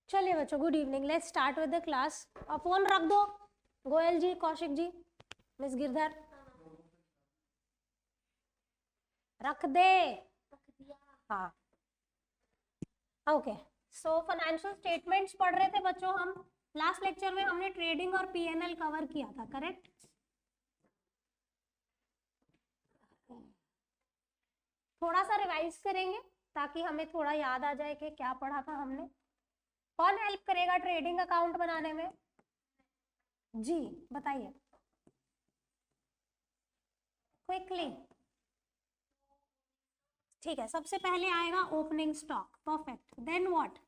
चलिए बच्चों, good evening, let's start with the class. और फोन रख दो, गोयल जी, कौशिक जी, मिस गिरधर, रख दे। हाँ, ओके। सो फाइनेंशियल स्टेटमेंट्स पढ़ रहे थे बच्चों हम। लास्ट लेक्चर में हमने ट्रेडिंग और पीएनएल कवर किया था, करेक्ट? थोड़ा सा रिवाइज करेंगे ताकि हमें थोड़ा याद आ जाए कि क्या पढ़ा था हमने। कौन हेल्प करेगा ट्रेडिंग अकाउंट बनाने में? जी बताइए क्विकली। ठीक है, सबसे पहले आएगा opening stock, perfect. Then what?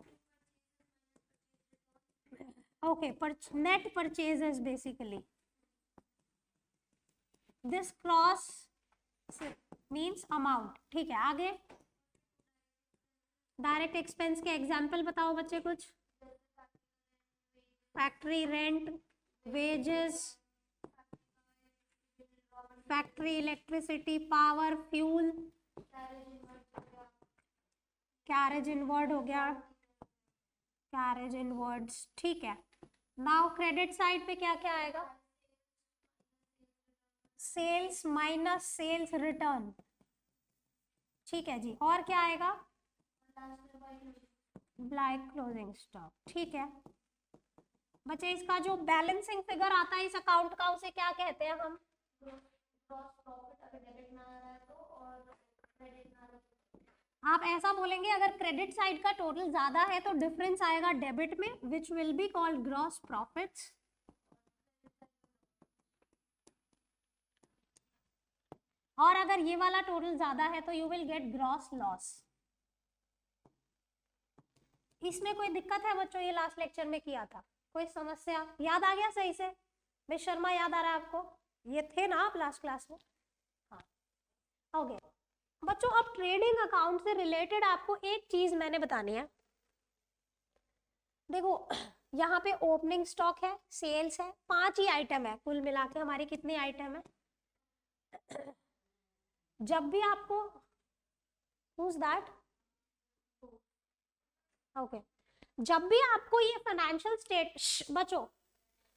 Okay, net purchases basically. This cross means amount. ठीक है, आगे डायरेक्ट एक्सपेंस के एग्जांपल बताओ बच्चे कुछ। Factory rent, wages, factory electricity, power, fuel, carriage inward हो गया, कैरेज इनवर्ड्स। ठीक है, नाउ क्रेडिट साइड पे क्या क्या आएगा? Sales minus sales return. ठीक है जी, और क्या आएगा? Black closing stock. ठीक है बच्चे, इसका जो बैलेंसिंग फिगर आता है इस अकाउंट का, उसे क्या कहते हैं हम? आप ऐसा बोलेंगे, अगर क्रेडिट साइड का टोटल ज्यादा है तो डिफरेंस आएगा डेबिट में, which will be called gross profits. और अगर ये वाला टोटल ज्यादा है तो you will gate gross loss. इसमें कोई दिक्कत है बच्चों? ये लास्ट लेक्चर में किया था, कोई समस्या? याद आ गया सही से? मिस शर्मा, याद आ रहा है आपको? ये थे ना आप लास्ट क्लास में? हाँ, ओके बच्चों। अब ट्रेडिंग अकाउंट से रिलेटेड आपको एक चीज मैंने बतानी है। देखो, यहाँ पे ओपनिंग स्टॉक है, सेल्स है, 5 ही आइटम है कुल मिला के। हमारी कितनी आइटम है? जब भी आपको who's that? ओके, जब भी आपको ये फाइनेंशियल बच्चों,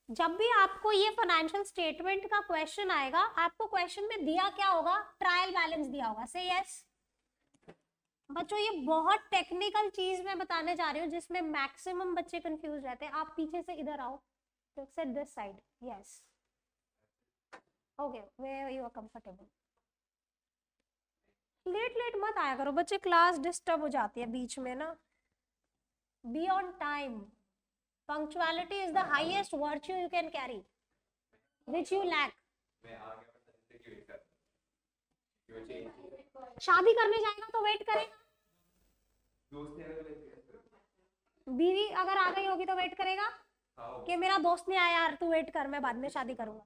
जब भी आपको ये फाइनेंशियल स्टेटमेंट का क्वेश्चन आएगा, आपको क्वेश्चन में दिया क्या होगा? ट्रायल बैलेंस दिया होगा। से यस बच्चों, ये बहुत टेक्निकल चीज मैं बताने जा रही हूँ जिसमें मैक्सिमम बच्चे कंफ्यूज रहते हैं। आप पीछे से इधर आओ, तो set this side, yes, okay, where you are comfortable. Late late मत आया करो बच्चे, क्लास डिस्टर्ब हो जाती है बीच में ना। Be on time. Punctuality is the highest virtue you can carry, which you lack. शादी करने जाएगा तो वेट करेगा, बीवी अगर आ गई होगी तो वेट करेगा कि मेरा दोस्त नहीं आया यार, तू वेट कर, मैं बाद में शादी करूंगा।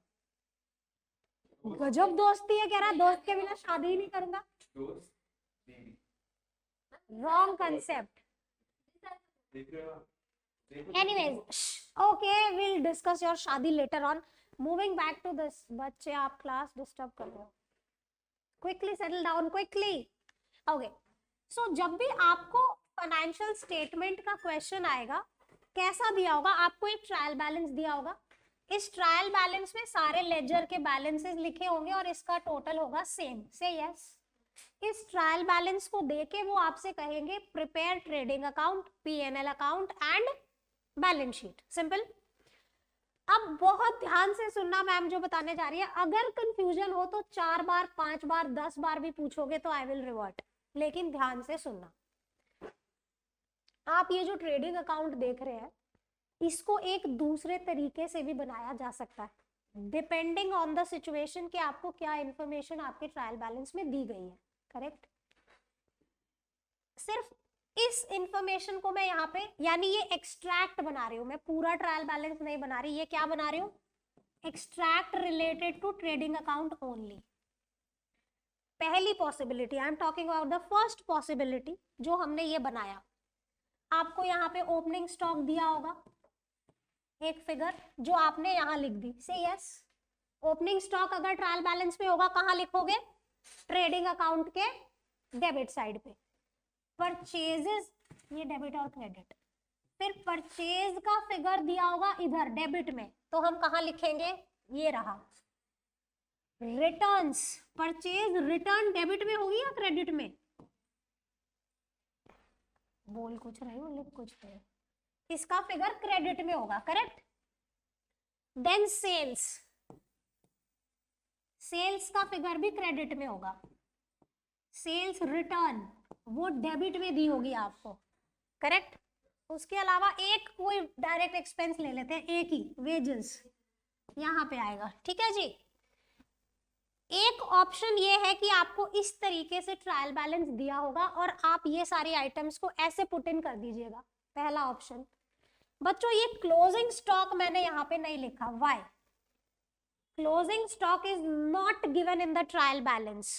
गजब दोस्ती है, कह रहा दोस्त के बिना शादी ही नहीं करूंगा। Wrong concept. Anyways, okay, we'll discuss your शादी later on. Moving back to this, बच्चे आप क्लास डिस्टर्ब कर रहे हो। Quickly settle down, quickly. Okay. So जब भी आपको फाइनेंशियल स्टेटमेंट का क्वेश्चन आएगा, कैसा दिया होगा? आपको एक ट्रायल बैलेंस दिया होगा। इस ट्रायल बैलेंस में सारे लेजर के बैलेंसेस लिखे होंगे और इसका टोटल होगा सेम। से यस, इस ट्रायल बैलेंस को देके वो आपसे कहेंगे prepare trading account, PNL account and balance sheet. Simple. अब बहुत ध्यान से सुनना, मैम जो बताने जा रही है। अगर कंफ्यूजन हो तो 4 बार, 5 बार, 10 बार भी पूछोगे तो आई विल रिवर्ट, लेकिन ध्यान से सुनना। आप ये जो ट्रेडिंग अकाउंट देख रहे हैं, इसको एक दूसरे तरीके से भी बनाया जा सकता है, डिपेंडिंग ऑन द सिचुएशन कि आपको क्या इंफॉर्मेशन आपके ट्रायल बैलेंस में दी गई है। करेक्ट? सिर्फ इस इंफॉर्मेशन को मैं यहाँ पे, यानी ये एक्सट्रैक्ट बना रही हूँ मैं, पूरा ट्रायल बैलेंस नहीं बना रही। ये क्या बना रही हूँ? Extract related to trading account only. पहली possibility, I am talking about the first possibility जो हमने ये बनाया। आपको यहाँ पे ओपनिंग स्टॉक दिया होगा, एक फिगर जो आपने यहाँ लिख दी। से यस, ओपनिंग स्टॉक अगर ट्रायल बैलेंस में होगा, कहाँ लिखोगे? ट्रेडिंग अकाउंट के डेबिट साइड पे। परचेजेस, ये डेबिट और क्रेडिट, फिर परचेज का फिगर दिया होगा इधर डेबिट में, तो हम कहाँ लिखेंगे, ये रहा रिटर्न्स। परचेज रिटर्न डेबिट में होगी या क्रेडिट में, बोल कुछ रही हूँ लिख कुछ रही हूँ, इसका फिगर क्रेडिट में होगा, करेक्ट। देन सेल्स, सेल्स का फिगर भी क्रेडिट में होगा। सेल्स रिटर्न वो डेबिट में दी होगी आपको, करेक्ट। उसके अलावा एक कोई डायरेक्ट एक्सपेंस ले लेते हैं, एक ही, वेजेस यहाँ पे आएगा, ठीक है जी। एक ऑप्शन ये है कि आपको इस तरीके से ट्रायल बैलेंस दिया होगा और आप ये सारी आइटम्स को ऐसे पुट इन कर दीजिएगा, पहला ऑप्शन। बच्चों ये क्लोजिंग स्टॉक मैंने यहाँ पे नहीं लिखा, why? Closing stock is not given in the trial balance.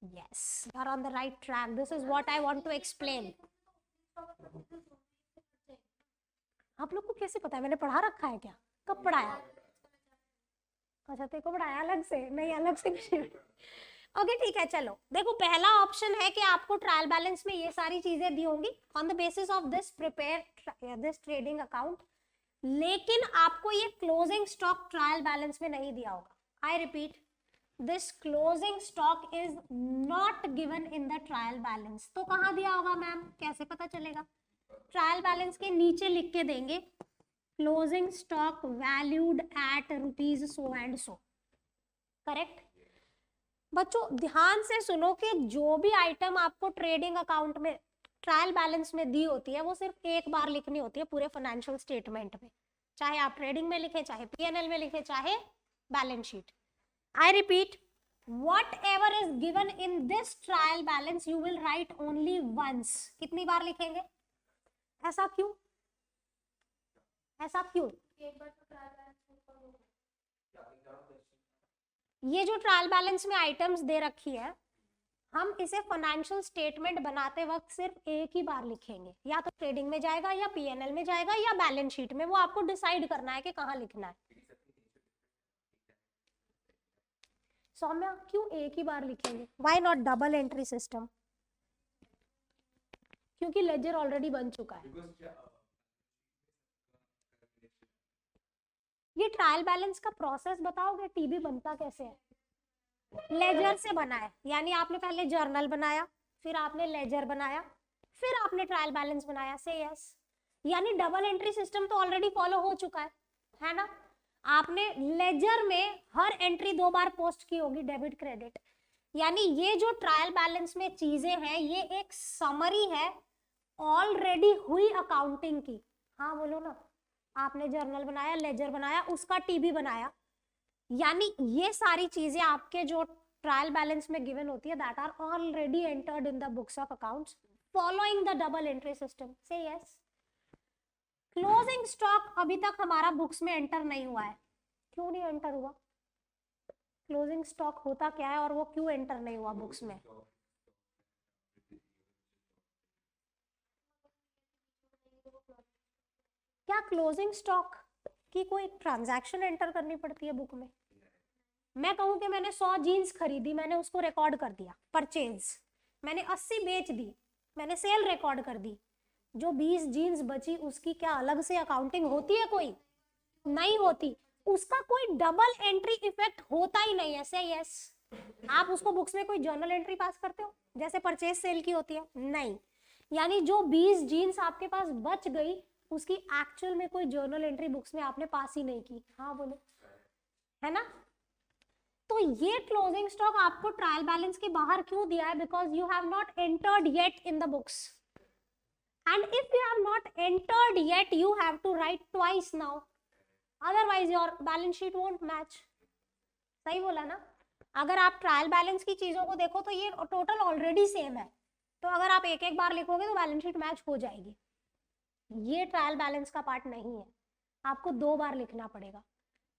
Yes, you are on the right track, this is what I want to explain. आप लोग को कैसे पता है, मैंने पढ़ा रखा है क्या, कब पढ़ाया? अच्छा तेरे को पढ़ाया अलग से, नहीं अलग से ओके ठीक है। चलो देखो, पहला ऑप्शन है कि आपको ट्रायल बैलेंस में ये सारी चीजें दी होंगी, on the basis of this prepare this trading account, लेकिन आपको ये क्लोजिंग स्टॉक ट्रायल बैलेंस में नहीं दिया होगा। I repeat, this closing stock is not given in the trial balance. तो कहाँ दिया होगा मैम, कैसे पता चलेगा? ट्रायल बैलेंस के नीचे लिख के देंगे closing stock valued at rupees so and so, correct. बच्चों ध्यान से सुनो कि जो भी आइटम आपको ट्रेडिंग अकाउंट में ट्रायल बैलेंस में दी होती है वो सिर्फ एक बार लिखनी होती है पूरे फाइनेंशियल स्टेटमेंट में, चाहे आप ट्रेडिंग में लिखे, चाहे पीएनएल में लिखे, चाहे balance sheet. I repeat, whatever is given in this trial balance you will write only once। कितनी बार लिखेंगे? ऐसा क्यों, ऐसा क्यों? ये जो ट्रायल बैलेंस में आइटम्स दे रखी है, हम इसे फाइनेंशियल स्टेटमेंट बनाते वक्त सिर्फ एक ही बार लिखेंगे, या तो ट्रेडिंग में जाएगा या पीएनएल में जाएगा या बैलेंस शीट में, वो आपको डिसाइड करना है कि कहाँ लिखना है। सौम्या क्यों एक ही बार लिखेंगे, why not double entry system? क्योंकि लेजर ऑलरेडी बन चुका है। ये ट्रायल बैलेंस का प्रोसेस बताओगे, टीबी बनता कैसे है? लेजर से बना है, यानी आपने पहले जर्नल बनाया, फिर आपने लेजर बनाया, फिर आपने ट्रायल बैलेंस बनाया, से यस। यानी डबल एंट्री सिस्टम तो ऑलरेडी फॉलो हो चुका है ना? आपने लेजर में हर एंट्री 2 बार पोस्ट की होगी, डेबिट क्रेडिट। यानी ये जो ट्रायल बैलेंस में चीजें हैं ये एक समरी है ऑलरेडी हुई अकाउंटिंग की। हाँ बोलो ना, आपने जर्नल बनाया, लेजर बनाया, उसका टीबी बनाया, यानी ये सारी चीजें आपके जो ट्रायल बैलेंस में गिवन होती है that are already entered in the books of accounts following the double entry system, say yes. Closing stock अभी तक हमारा बुक्स में एंटर नहीं हुआ है, क्यों नहीं एंटर हुआ? क्लोजिंग स्टॉक होता क्या है और वो क्यों एंटर नहीं हुआ बुक्स में? क्या क्लोजिंग स्टॉक की कोई ट्रांजैक्शन एंटर करनी पड़ती है बुक में? मैं कहूं कि मैंने 100 जीन्स खरीदी, मैंने उसको रिकॉर्ड कर दिया परचेज, मैंने 80 बेच दी, मैंने सेल रिकॉर्ड कर दी, जो 20 जीन्स बची उसकी क्या अलग से अकाउंटिंग होती है? कोई नहीं होती, उसका कोई डबल एंट्री इफेक्ट होता ही नहीं है, से यस। आप उसको बुक्स में कोई जर्नल एंट्री पास करते हो जैसे परचेज सेल की होती है? नहीं। यानी जो 20 जीन्स आपके पास बच गई उसकी एक्चुअल में कोई जर्नल एंट्री बुक्स में आपने पास ही नहीं की। हाँ बोलो, है ना? तो ये क्लोजिंग स्टॉक आपको ट्रायल बैलेंस के बाहर क्यों दिया है? Because you have not entered yet in the books, and if you have not entered yet you have to write twice now, otherwise your balance sheet won't match. सही बोला ना? अगर आप ट्रायल बैलेंस की चीजों को देखो तो ये टोटल ऑलरेडी सेम है, तो अगर आप एक एक बार लिखोगे तो बैलेंस शीट मैच हो जाएगी। ये ट्रायल बैलेंस का पार्ट नहीं है, आपको 2 बार लिखना पड़ेगा।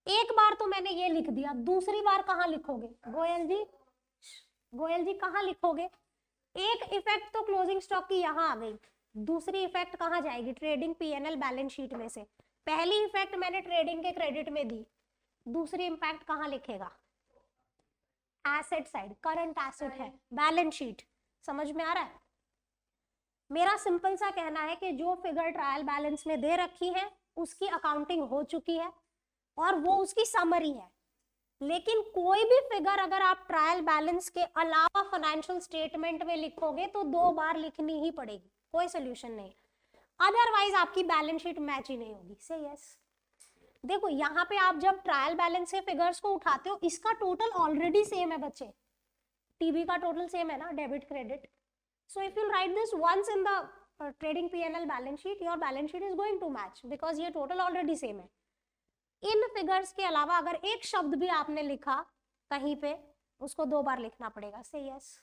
एक बार तो मैंने ये लिख दिया, दूसरी बार कहाँ लिखोगे? गोयल जी कहाँ लिखोगे? एक इफेक्ट तो क्लोजिंग स्टॉक की यहाँ आ गई, दूसरी इफेक्ट कहाँ जाएगी? ट्रेडिंग पीएनएल बैलेंस शीट में से। पहली इफेक्ट मैंने ट्रेडिंग के क्रेडिट में दी, दूसरी इम्पैक्ट कहाँ लिखेगा? एसेट साइड, करंट एसेट है, बैलेंस शीट। समझ में आ रहा है? मेरा सिंपल सा कहना है कि जो फिगर ट्रायल बैलेंस में दे रखी है उसकी अकाउंटिंग हो चुकी है और वो उसकी समरी है। लेकिन कोई भी फिगर अगर आप ट्रायल बैलेंस के अलावा फाइनेंशियल स्टेटमेंट में लिखोगे तो 2 बार लिखनी ही पड़ेगी, कोई सोल्यूशन नहीं, अदरवाइज आपकी बैलेंस शीट मैच ही नहीं होगी। से यस, देखो यहाँ पे आप जब ट्रायल बैलेंस से फिगर्स को उठाते हो, इसका टोटल ऑलरेडी सेम है बच्चे, टीबी का टोटल सेम है ना, debit credit. So if you write this once in the trading PNL balance sheet, your balance sheet is going to match because ये टोटल ऑलरेडी सेम है। In figures के अलावा अगर एक शब्द भी आपने लिखा कहीं पे, उसको 2 बार लिखना पड़ेगा। से यस,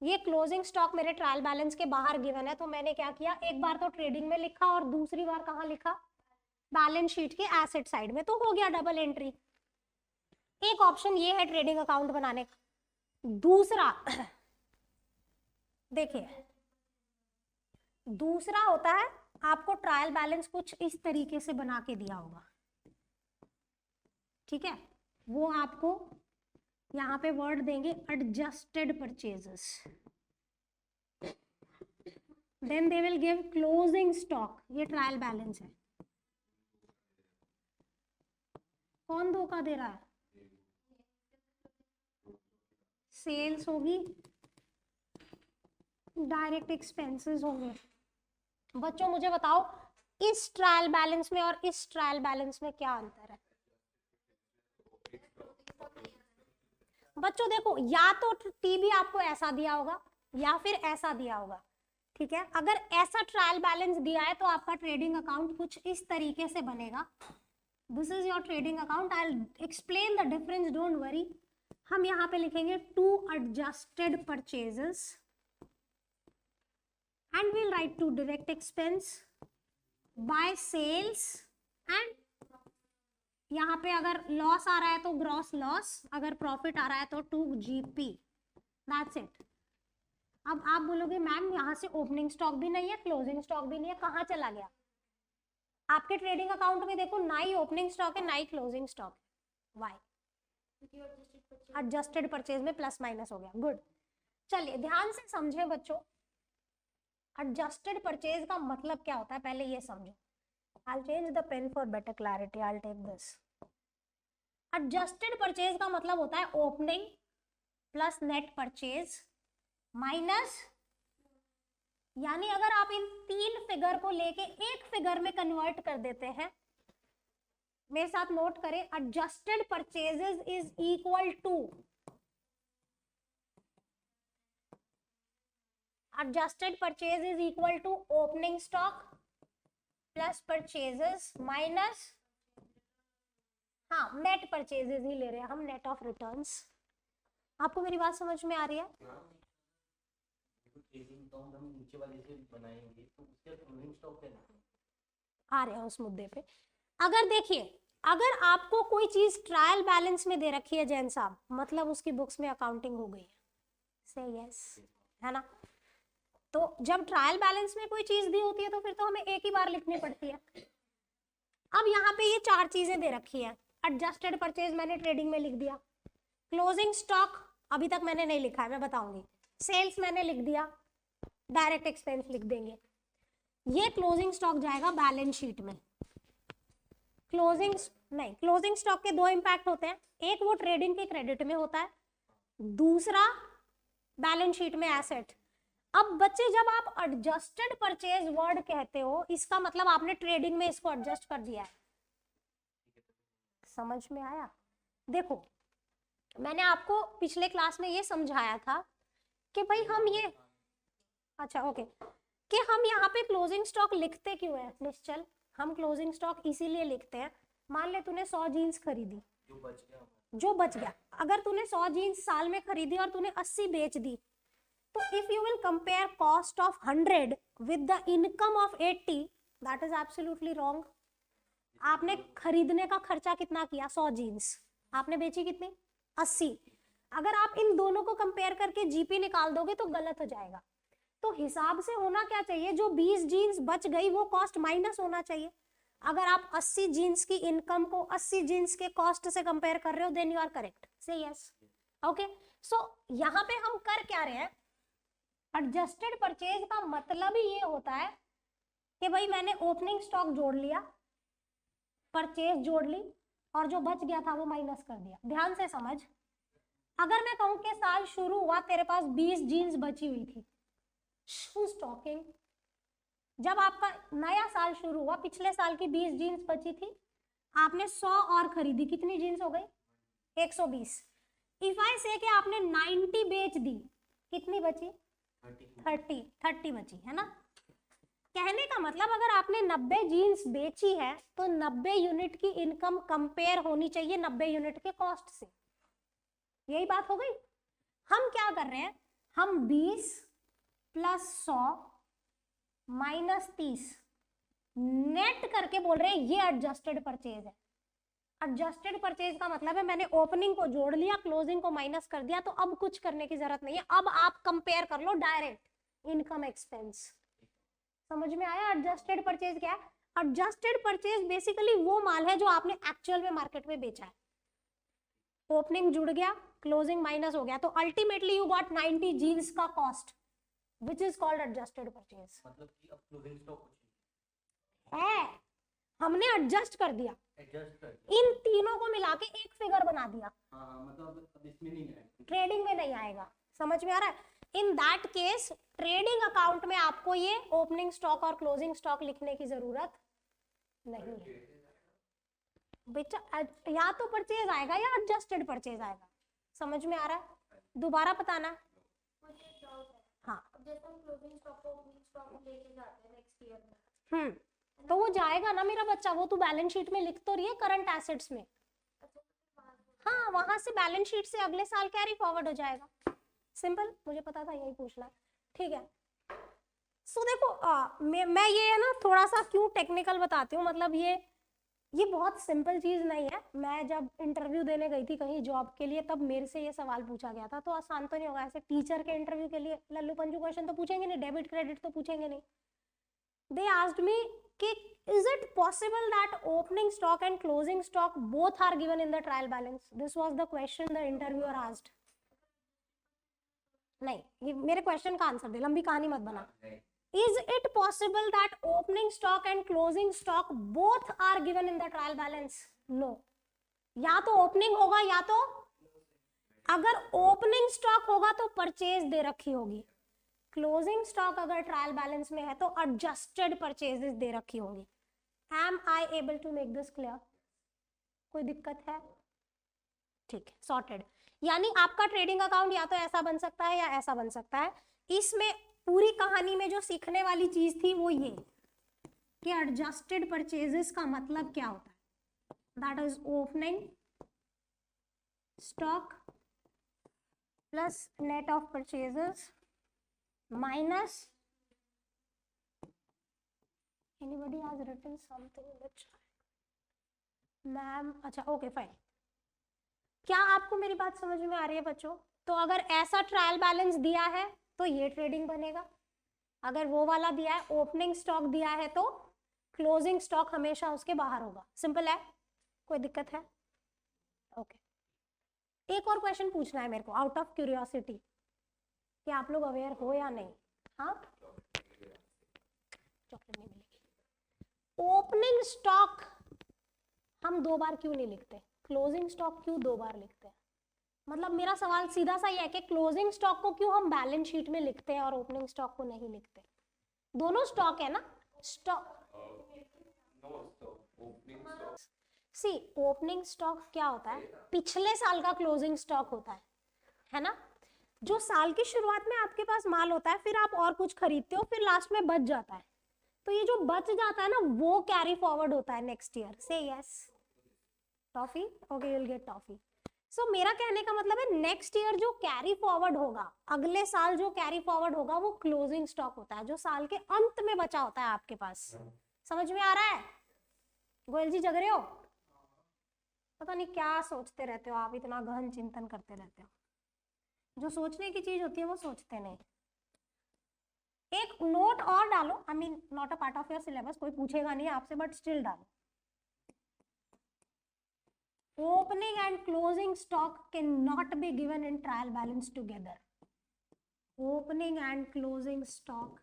ये क्लोजिंग स्टॉक मेरे ट्रायल बैलेंस के बाहर गिवन है, तो मैंने क्या किया, एक बार तो ट्रेडिंग में लिखा और दूसरी बार कहाँ लिखा, बैलेंस शीट के एसेट साइड में, तो हो गया डबल एंट्री। एक ऑप्शन ये है ट्रेडिंग अकाउंट बनाने का। दूसरा देखिए, दूसरा होता है आपको ट्रायल बैलेंस कुछ इस तरीके से बना के दिया होगा, ठीक है, वो आपको यहाँ पे वर्ड देंगे adjusted purchases, then they will give closing stock, ये ट्रायल बैलेंस है। कौन धोखा दे रहा है, सेल्स होगी, डायरेक्ट एक्सपेंसेस होंगे। बच्चों मुझे बताओ इस ट्रायल बैलेंस में और इस ट्रायल बैलेंस में क्या अंतर है। बच्चों देखो, या तो टीबी आपको ऐसा दिया होगा या फिर ऐसा दिया होगा, ठीक है। अगर ऐसा ट्रायल बैलेंस दिया है तो आपका ट्रेडिंग अकाउंट कुछ इस तरीके से बनेगा। This is your trading account, I will explain the difference, don't worry. हम यहाँ पे लिखेंगे to adjusted purchases and we'll write to direct expense by sales, and यहाँ पे अगर लॉस आ रहा है तो ग्रॉस लॉस, अगर प्रॉफिट आ रहा है तो टू जीपी, दैट्स इट। अब आप बोलोगे मैम यहाँ से ओपनिंग स्टॉक भी नहीं है, क्लोजिंग स्टॉक भी नहीं है, कहाँ चला गया। आपके ट्रेडिंग अकाउंट में देखो ना ही ओपनिंग स्टॉक है ना ही क्लोजिंग स्टॉक है। वाई, एडजस्टेड परचेज में प्लस माइनस हो गया। गुड, चलिए ध्यान से समझे बच्चों, एडजस्टेड परचेज का मतलब क्या होता है पहले ये समझो। I'll change the pen for better clarity. I'll take this. Adjusted purchase का मतलब होता है opening plus net purchase minus, यानी अगर आप इन 3 फिगर को लेके एक फिगर में कन्वर्ट कर देते हैं, मेरे साथ नोट करें, adjusted purchases is equal to, adjusted purchase is equal to opening stock plus purchases minus, हाँ net purchases ही ले रहे हैं हम, net of returns। आपको मेरी बात समझ में आ रही है। आ रहे हैं उस मुद्दे पे। अगर देखिए, अगर आपको कोई चीज ट्रायल बैलेंस में दे रखी है जैन साहब, मतलब उसकी बुक्स में अकाउंटिंग हो गई है। से यस, है ना। तो जब ट्रायल बैलेंस में कोई चीज दी होती है तो फिर तो हमें एक ही बार लिखनी पड़ती है। अब यहाँ पे ये 4 चीजें दे रखी है। एडजस्टेड परचेज मैंने ट्रेडिंग में लिख दिया, क्लोजिंग स्टॉक अभी तक मैंने नहीं लिखा है, मैं बताऊंगी, सेल्स मैंने लिख दिया, डायरेक्ट एक्सपेंस लिख देंगे। ये क्लोजिंग स्टॉक जाएगा बैलेंस शीट में। क्लोजिंग स्टॉक के 2 इंपैक्ट होते हैं, एक वो ट्रेडिंग के क्रेडिट में होता है, दूसरा बैलेंस शीट में एसेट। अब बच्चे जब आप एडजस्टेड परचेज वर्ड कहते हो, इसका मतलब आपने ट्रेडिंग में इसको एडजस्ट कर दिया है। समझ में आया। देखो मैंने आपको पिछले क्लास में ये समझाया था कि भाई हम ये, अच्छा ओके, कि हम यहाँ पे क्लोजिंग स्टॉक लिखते क्यों है निश्चल। हम क्लोजिंग स्टॉक इसीलिए लिखते हैं, मान ले तूने 100 जीन्स खरीदी, जो बच गया, अगर तूने 100 जीन्स साल में खरीदी और तूने 80 बेच दी, तो if you will compare cost of 100 with the income of 80, that is absolutely wrong। आपने खरीदने का खर्चा कितना किया, 100 जीन्स, आपने बेची कितनी, 80। अगर आप इन दोनों को कंपेयर करके जीपी निकाल दोगे तो गलत हो जाएगा। तो हिसाब से होना क्या चाहिए, जो 20 जीन्स बच गई वो कॉस्ट माइनस होना चाहिए। अगर आप 80 जीन्स की इनकम को 80 जीन्स के कॉस्ट से कंपेयर कर रहे हो, देन यू आर करेक्ट। से यस, ओके। सो यहाँ पे हम कर क्या रहे हैं, एडजस्टेड परचेज का मतलब ही ये होता है कि भाई मैंने ओपनिंग स्टॉक जोड़ लिया, परचेज जोड़ ली, और जो बच गया था वो माइनस कर दिया। ध्यान से समझ, अगर मैं कहूं कि साल शुरू हुआ तेरे पास 20 जीन्स बची हुई थी, who's talking? जब आपका नया साल शुरू हुआ, पिछले साल की 20 जीन्स बची थी, आपने 100 और खरीदी, कितनी जीन्स हो गई? 120। इफ आई से कि आपने 90 बेच दी, कितनी बची? 30 बची, है ना? कहने का मतलब अगर आपने 90 जीन्स बेची है तो 90 यूनिट की इनकम कंपेयर होनी चाहिए 90 यूनिट के कॉस्ट से। यही बात हो गई। हम क्या कर रहे हैं, हम 20 प्लस 100 माइनस 30 नेट करके बोल रहे हैं ये एडजस्टेड परचेज है। एडजस्टेड परचेज का मतलब है मैंने ओपनिंग को जोड़ लिया, क्लोजिंग को माइनस कर दिया, तो अब कुछ करने की जरूरत नहीं है। अब आप कंपेयर कर लो डायरेक्ट इनकम एक्सपेंस। समझ में आया एडजस्टेड परचेज क्या है? एडजस्टेड परचेज बेसिकली वो माल है जो आपने एक्चुअल में मार्केट में बेचा है। ओपनिंग जुड़ गया, क्लोजिंग माइनस हो गया, तो अल्टीमेटली यू गॉट 90 जीन्स का cost, which is called adjusted purchase. मतलब कि अब क्लोजिंग स्टॉक है, हमने एडजस्ट कर दिया, एडजस्ट कर इन तीनों को मिला के एक फिगर बना दिया। मतलब अब इसमें नहीं आएगा, ट्रेडिंग में नहीं आएगा। समझ में आ रहा है? In that case trading account में आपको ये ओपनिंग स्टॉक और क्लोजिंग स्टॉक लिखने की जरूरत नहीं है बेटा। या तो परचेज आएगा या एडजस्टेड परचेज आएगा। समझ में आ रहा है? दोबारा बताना। हाँ, तो वो जाएगा ना मेरा बच्चा, वो तो बैलेंस शीट में लिख तो रही है करंट एसेट्स में। हाँ, वहां से बैलेंस शीट से अगले साल कैरी फॉरवर्ड हो जाएगा। सिंपल, मुझे पता था यही पूछना। ठीक है, सो देखो मैं ये है ना थोड़ा सा क्यों टेक्निकल बताती हूँ, मतलब ये बहुत सिंपल चीज नहीं है। मैं जब इंटरव्यू देने गई थी कहीं जॉब के लिए, तब मेरे से ये सवाल पूछा गया था, तो आसान तो नहीं होगा। ऐसे टीचर के इंटरव्यू के लिए लल्लू पंजू क्वेश्चन तो पूछेंगे नहीं, डेबिट क्रेडिट तो पूछेंगे नहीं। They asked me कि is it possible that opening stock and closing stock both are given in the trial balance? This was the question the interviewer asked. नहीं, ये मेरे क्वेश्चन का आंसर दे, लंबी कहानी मत बना। Is it possible that opening stock and closing stock both are given in the trial balance? No. या तो ओपनिंग होगा या तो, अगर ओपनिंग स्टॉक होगा तो परचेज दे रखी होगी, क्लोजिंग स्टॉक अगर ट्रायल बैलेंस में है तो एडजस्टेड परचेजेस दे रखी होंगी। Am I able to make this clear? कोई दिक्कत है? ठीक है, सॉर्टेड। यानी आपका ट्रेडिंग अकाउंट या तो ऐसा बन सकता है या ऐसा बन सकता है। इसमें पूरी कहानी में जो सीखने वाली चीज थी वो ये कि एडजस्टेड परचेजेस का मतलब क्या होता है। That is opening stock plus net of purchases minus anybody has written something in the chat? Ma'am अच्छा, ओके फाइन। क्या आपको मेरी बात समझ में आ रही है बच्चों? तो अगर ऐसा ट्रायल बैलेंस दिया है तो ये ट्रेडिंग बनेगा, अगर वो वाला दिया है ओपनिंग स्टॉक दिया है तो क्लोजिंग स्टॉक हमेशा उसके बाहर होगा। सिंपल है, कोई दिक्कत है? ओके, एक और क्वेश्चन पूछना है मेरे को आउट ऑफ क्यूरियोसिटी कि आप लोग अवेयर हो या नहीं। हाँ, चॉकलेट नहीं मिलेगी। ओपनिंग स्टॉक हम 2 बार क्यों नहीं लिखते, क्लोजिंग स्टॉक क्यों 2 बार लिखते हैं? मतलब मेरा सवाल सीधा सा ये है कि क्लोजिंग स्टॉक को क्यों हम बैलेंस शीट में लिखते हैं और ओपनिंग स्टॉक को नहीं लिखते? दोनों स्टॉक है ना, स्टॉक। सी, ओपनिंग स्टॉक क्या होता है? पिछले साल का क्लोजिंग स्टॉक होता है ना? जो साल की शुरुआत में आपके पास माल होता है, फिर आप और कुछ खरीदते हो, फिर लास्ट में बच जाता है, तो ये जो बच जाता है ना वो कैरी फॉरवर्ड होता है next year. Say yes, toffee, okay, you will get toffee. So मेरा कहने का मतलब है नेक्स्ट ईयर जो कैरी फॉरवर्ड होगा, अगले साल जो कैरी फॉरवर्ड होगा वो क्लोजिंग स्टॉक होता है, जो साल के अंत में बचा होता है आपके पास। समझ में आ रहा है? गोयल जी जग रहे हो? पता नहीं क्या सोचते रहते हो आप, इतना गहन चिंतन करते रहते हो। जो सोचने की चीज होती है वो सोचते नहीं। एक नोट और डालो, I mean not a part of your syllabus, कोई पूछेगा नहीं आपसे, बट स्टिल डालो। Opening and closing stock can not be given in trial balance together. Opening and closing stock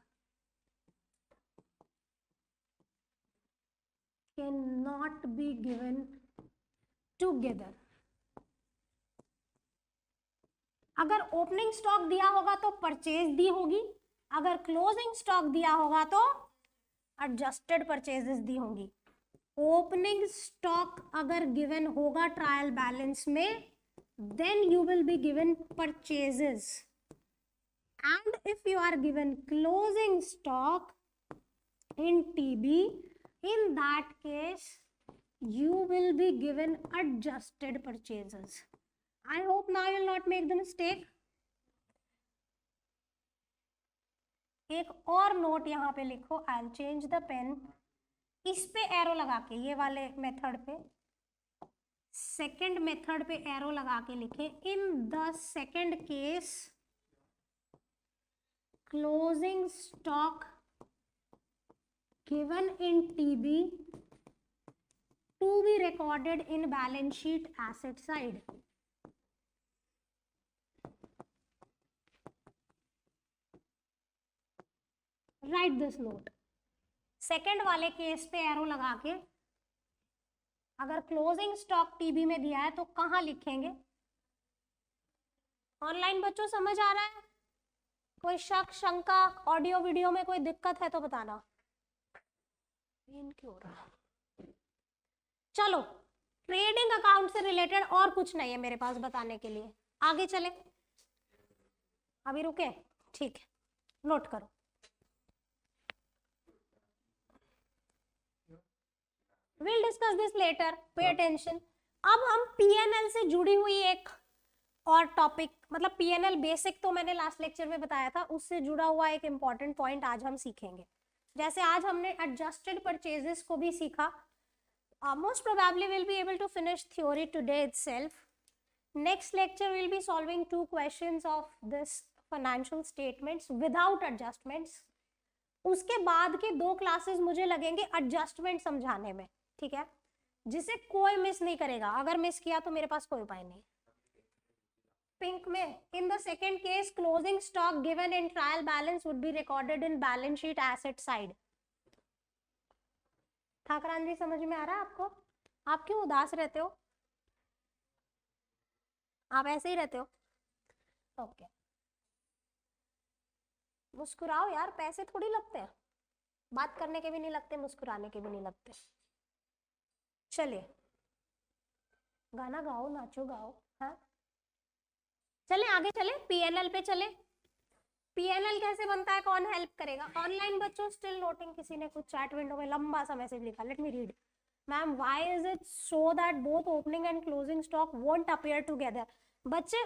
can not be given together. अगर opening stock दिया होगा तो purchase दी होगी, अगर क्लोजिंग स्टॉक दिया होगा तो एडजस्टेड परचेजेस दी होंगी। ओपनिंग स्टॉक अगर गिवन होगा ट्रायल बैलेंस में, then you will be given purchases, and if you are given closing stock in TB, in that case you will be given adjusted purchases. I hope now you will not make the mistake. एक और note यहाँ पे लिखो, I'll change the pen. इस पे arrow लगा के, ये वाले मेथड पे, सेकंड मेथड पे एरो लगा के लिखे, in the second case closing stock given in TB to be recorded in balance sheet asset side. Write this note. Second वाले केस पे एरो लगा के, अगर क्लोजिंग स्टॉक टीबी में दिया है तो कहाँ लिखेंगे? ऑनलाइन बच्चों समझ आ रहा है? कोई शक शंका, ऑडियो वीडियो में कोई दिक्कत है तो बताना। क्यों हो रहा? चलो, ट्रेडिंग अकाउंट से रिलेटेड और कुछ नहीं है मेरे पास बताने के लिए, आगे चले। अभी रुके? ठीक है, नोट करो। We'll discuss this later. Pay attention. अब हम PNL से जुड़ी हुई एक और टॉपिक, मतलब PNL बेसिक तो मैंने लास्ट लेक्चर में बताया था, उससे जुड़ा हुआ एक इम्पॉर्टेंट पॉइंट आज हम सीखेंगे। जैसे आज हमने एडजस्टेड परचेजेस को भी सीखा, most probably will be able to finish theory today itself. Next lecture will be solving 2 questions of this financial statements without adjustments. उसके बाद के 2 क्लासेस मुझे लगेंगे एडजस्टमेंट समझाने में, ठीक है, जिसे कोई मिस नहीं करेगा। अगर मिस किया तो मेरे पास कोई उपाय नहीं। पिंक में, in the second case closing stock given in trial balance would be recorded in balance sheet asset side. Thakran ji समझ में आ रहा है आपको? आप क्यों उदास रहते हो? आप ऐसे ही रहते हो? ओके, मुस्कुराओ यार, पैसे थोड़ी लगते हैं, बात करने के भी नहीं लगते, मुस्कुराने के भी नहीं लगते। चलिए, गाना गाओ, नाचो गाओ। हाँ, चले आगे चले, पीएनएल पे चले। पीएनएल कैसे बनता है, कौन हेल्प करेगा? ऑनलाइन बच्चों स्टिल नोटिंग, किसी ने कुछ चैट विंडो में लंबा सा मैसेज लिखा, let me read. Ma'am, why is it so that both opening and closing stock won't appear together? बच्चे,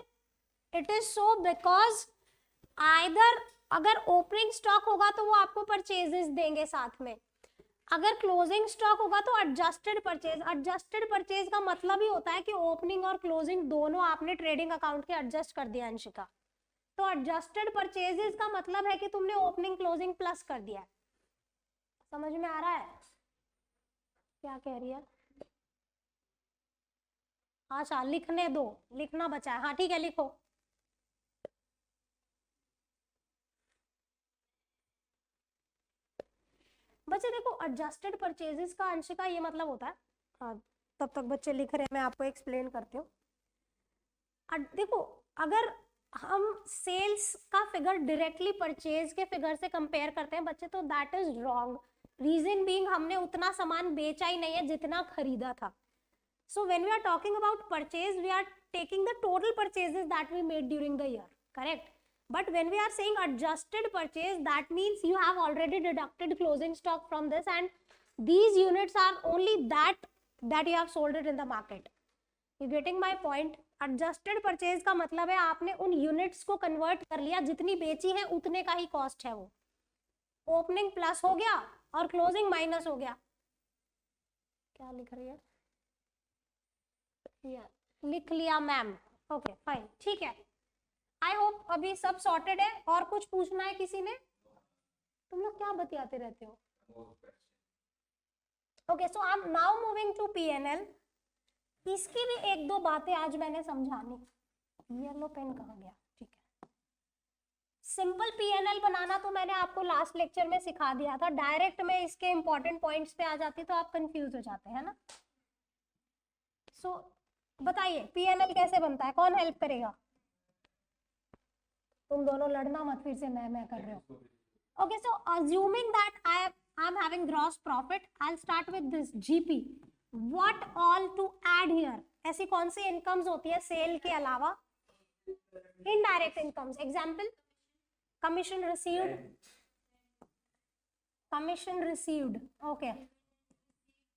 it is so because either अगर ओपनिंग स्टॉक होगा तो वो आपको परचेजेस देंगे साथ में, अगर क्लोजिंग स्टॉक होगा तो एडजस्टेड परचेज। एडजस्टेड परचेज का मतलब ही होता है कि ओपनिंग और क्लोजिंग दोनों आपने ट्रेडिंग अकाउंट के एडजस्ट कर दिया अंशिका। तो एडजस्टेड परचेजेस का मतलब है कि तुमने ओपनिंग क्लोजिंग प्लस कर दिया है। समझ में आ रहा है क्या कह रही है? अच्छा, लिखने दो, लिखना बचा है। हाँ ठीक है, लिखो। बच्चे देखो, एडजस्टेड परचेजेस का अंशिका ये मतलब होता है, हाँ तब तक बच्चे लिख रहे हैं, मैं आपको एक्सप्लेन करती हूँ। देखो, अगर हम सेल्स का फिगर डायरेक्टली परचेज के फिगर से कंपेयर करते हैं बच्चे, तो that is wrong. Reason being, हमने उतना सामान बेचा ही नहीं है जितना खरीदा था। So when we are talking about purchase, we are taking the total purchases that we made during the year, correct? But when we are saying adjusted purchase, that means you have already deducted closing stock from this, and these units are only that you have sold it in the market. You getting my point? Adjusted purchase का मतलब है आपने उन units को convert कर लिया, जितनी बेची है उतने का ही cost है वो। Opening plus हो गया और closing minus हो गया। क्या लिख रही है? लिख लिया मैम। ओके फाइन, ठीक है। आई होप अभी सब सॉर्टेड है। और कुछ पूछना है किसी ने? तुम लोग क्या बतियाते रहते हो? Okay, so I am now moving to PNL. इसकी भी 1-2 बातें आज मैंने समझानी। येलो पेन कहाँ गया? ठीक है, सिंपल पीएनएल बनाना तो मैंने आपको लास्ट लेक्चर में सिखा दिया था, डायरेक्ट में इसके इंपॉर्टेंट पॉइंट्स पे आ जाती तो आप कंफ्यूज हो जाते हैं ना। सो बताइए पीएनएल कैसे बनता है, कौन हेल्प करेगा? तुम दोनों लड़ना मत, फिर से मैं कर रहे हो। Okay, so assuming that I am having gross profit, I will start with this GP. What all to add here? ऐसी कौन सी इनकम्स होती है सेल के अलावा? Indirect incomes, example commission received, okay,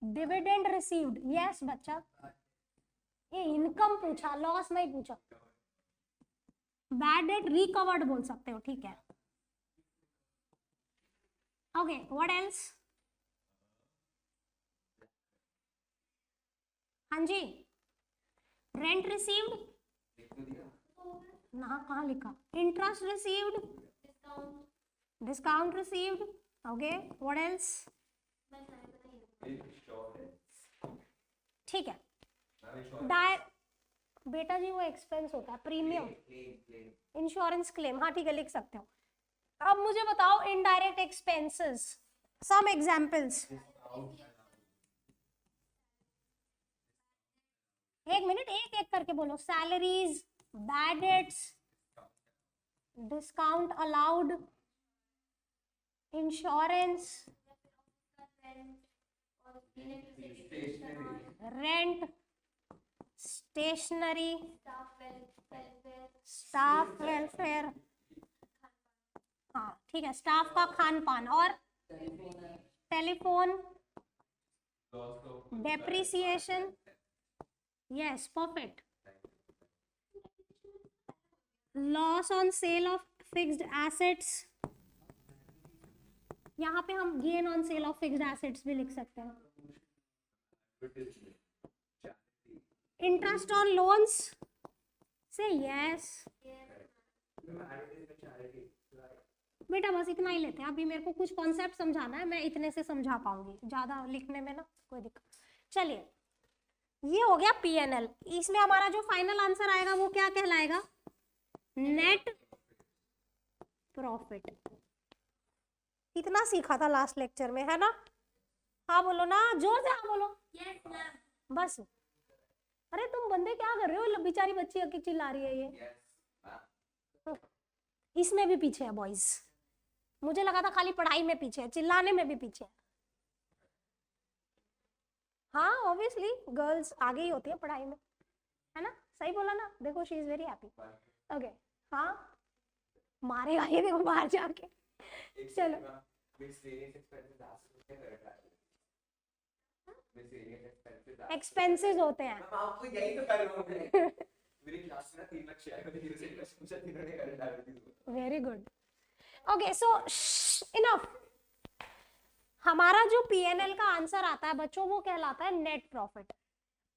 dividend received, yes बच्चा, ये income पूछा, लॉस नहीं पूछा। बैड डेट रिकवर्ड बोल सकते हो, ठीक है। Okay, what else? हाँ जी, रेंट रिसीव्ड ना, कहाँ लिखा? Interest received, discount received, okay, what else? ठीक है, बेटा जी वो एक्सपेंस होता है, प्रीमियम, इंश्योरेंस क्लेम, हाँ ठीक है लिख सकते हो। अब मुझे बताओ इनडायरेक्ट एक्सपेंसेस, सम एग्जांपल्स। एक मिनट, एक एक करके बोलो। Salaries, bad debts, discount allowed, insurance, rent, stationery, staff welfare, हाँ ठीक है, स्टाफ का खान पान, और telephone, depreciation, yes perfect, loss on sale of fixed assets, यहाँ पे हम gain on sale of fixed assets भी लिख सकते हैं, interest on loans, say yes बेटा, बस इतना ही लेते हैं अभी, मेरे को कुछ कॉन्सेप्ट समझाना है, मैं इतने से समझा पाऊंगी, ज्यादा लिखने में ना कोई दिक्कत। चलिए, ये हो गया पीएनएल। इसमें हमारा जो फाइनल आंसर आएगा वो क्या कहलाएगा? Net profit. इतना सीखा था लास्ट लेक्चर में, है ना? हाँ बोलो ना, जोर से हाँ बोलो। yes, बस। अरे तुम बंदे क्या कर रहे हो, बेचारी बच्ची अकेली चिल्ला रही है ये। yes, इसमें भी पीछे है बॉयज, मुझे लगा था खाली पढ़ाई में पीछे है, चिल्लाने में भी पीछे है। हाँ ऑब्वियसली गर्ल्स आगे ही होती है पढ़ाई में, है ना? सही बोला ना? देखो she is very happy. Okay, हाँ मारेगा ये, देखो बाहर जाके। चलो, एक्सपेंसेस होते हैं। आपको यही तो कर रहा हूं मैं। मेरी क्लास में 3 लक्ष्य आए, मैंने 0 से 1 लक्ष्य पूछा, तीनों ने कर डाला। Very good. ओके, सो इनफ। हमारा जो पीएनएल का आंसर आता है बच्चों, वो कहलाता है नेट प्रॉफिट।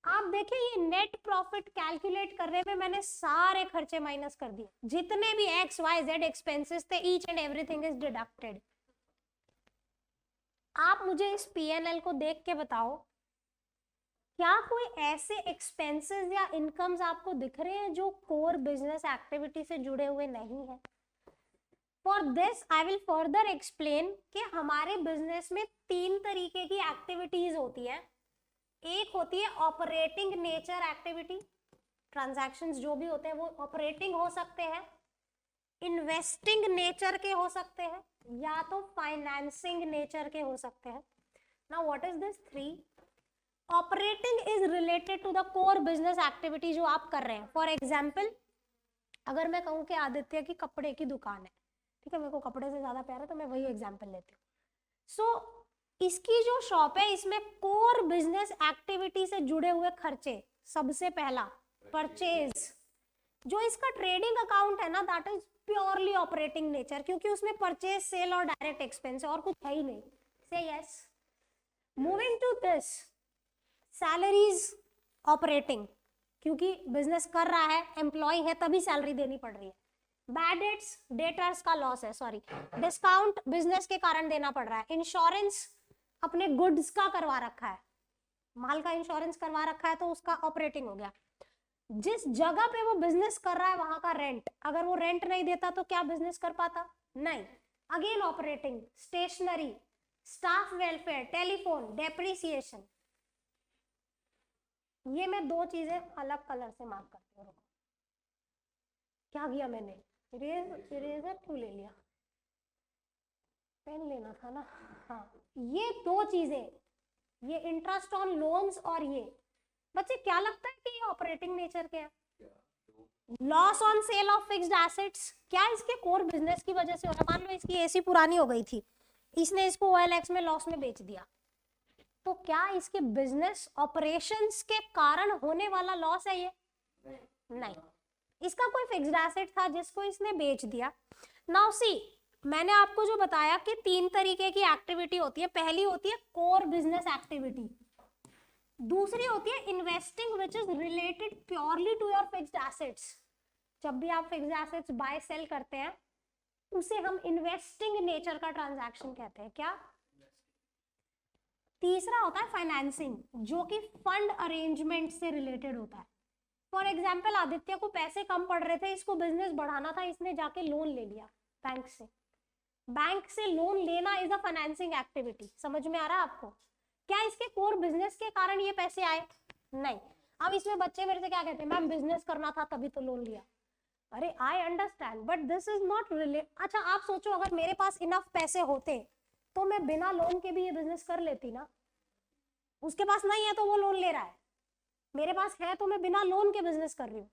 आप देखिए, ये नेट प्रॉफिट कैलकुलेट करने में मैंने सारे खर्चे माइनस कर दिए, जितने भी एक्स वाई जेड एक्सपेंसेस थे, each and everything is deducted. आप मुझे इस पीएनएल को देख के बताओ, क्या कोई ऐसे एक्सपेंसेस या इनकम्स आपको दिख रहे हैं जो कोर बिजनेस एक्टिविटी से जुड़े हुए नहीं है? For this I will further explain कि हमारे बिजनेस में 3 तरीके की एक्टिविटीज होती है। एक होती है ऑपरेटिंग नेचर एक्टिविटी, ट्रांजैक्शंस जो भी होते हैं वो ऑपरेटिंग हो सकते हैं, इन्वेस्टिंग नेचर के हो सकते हैं, या तो फाइनेंसिंग नेचर के हो सकते हैं। Now what is this 3? Operating is related to the core business activity जो आप कर रहे हैं। फॉर एग्जाम्पल, अगर मैं कहूँ कि आदित्य की कपड़े की दुकान है, ठीक है, मेरे को कपड़े से ज्यादा प्यार है तो मैं वही एग्जाम्पल लेती हूँ। सो इसकी जो शॉप है, इसमें कोर बिजनेस एक्टिविटी से जुड़े हुए खर्चे, सबसे पहला परचेज। जो इसका ट्रेडिंग अकाउंट है ना, that is purely operating nature, क्योंकि उसमें परचेज, सेल और डायरेक्ट एक्सपेंस और कुछ है ही नहीं। Say yes. Moving to this, salaries operating, क्योंकि बिजनेस कर रहा है, एम्प्लॉय है, तभी सैलरी देनी पड़ रही है। बैड डेट्स, डेटर्स का लॉस है, सॉरी, डिस्काउंट बिजनेस के कारण देना पड़ रहा है। इंश्योरेंस अपने गुड्स का करवा रखा है, माल का इंश्योरेंस करवा रखा है, तो उसका ऑपरेटिंग हो गया। जिस जगह पे वो बिजनेस कर रहा है वहां का रेंट, अगर वो रेंट नहीं देता तो क्या बिजनेस कर पाता? नहीं। Again operating, stationery, staff welfare, telephone, depreciation. ये मैं दो चीजें अलग कलर से मार्क करती हूँ। क्या किया मैंने? इरेजर क्यों ले लिया? पेन लेना था ना। हाँ, ये दो चीजें, ये इंटरेस्ट ऑन लोन्स और ये बच्चे क्या लगता है कि ये ऑपरेटिंग नेचर के हैं? Loss on sale of fixed assets, क्या इसके कोर बिजनेस की वजह से हो रहा है? मान लो इसकी एसी पुरानी हो गई थी, इसने इसको OLX में लॉस में बेच दिया, तो क्या इसके बिजनेस ऑपरेशंस के कारण होने वाला लॉस है ये? नहीं। इसका कोई फिक्स्ड एसेट था जिसको इसने बेच दिया। नाउ सी, मैंने आपको जो बताया कि 3 तरीके की एक्टिविटी होती है। पहली होती है कोर बिजनेस एक्टिविटी, दूसरी होती है investing which is related purely to your fixed assets. जब भी आप फिक्स्ड एसेट्स बाय सेल करते हैं उसे हम इन्वेस्टिंग नेचर का ट्रांजैक्शन कहते हैं। क्या? तीसरा होता है फाइनेंसिंग, जो कि फंड अरेंजमेंट से रिलेटेड होता है। फॉर एग्जाम्पल, आदित्य को पैसे कम पड़ रहे थे, इसको बिजनेस बढ़ाना था, इसने जाके लोन ले लिया बैंक से। बैंक से लोन लेना इज अ फाइनेंसिंग एक्टिविटी। समझ में आ रहा है आपको? क्या इसके कोर बिजनेस के कारण ये पैसे आए? नहीं। अब इसमें बच्चे मेरे से क्या कहते हैं, मैम बिजनेस करना था तभी तो लोन लिया। अरे I understand, but this is not relate. अच्छा आप सोचो, अगर मेरे पास इनफ पैसे होते तो मैं बिना लोन के भी ये बिजनेस कर लेती ना। उसके पास नहीं है तो वो लोन ले रहा है, मेरे पास है तो मैं बिना लोन के बिजनेस कर रही हूँ।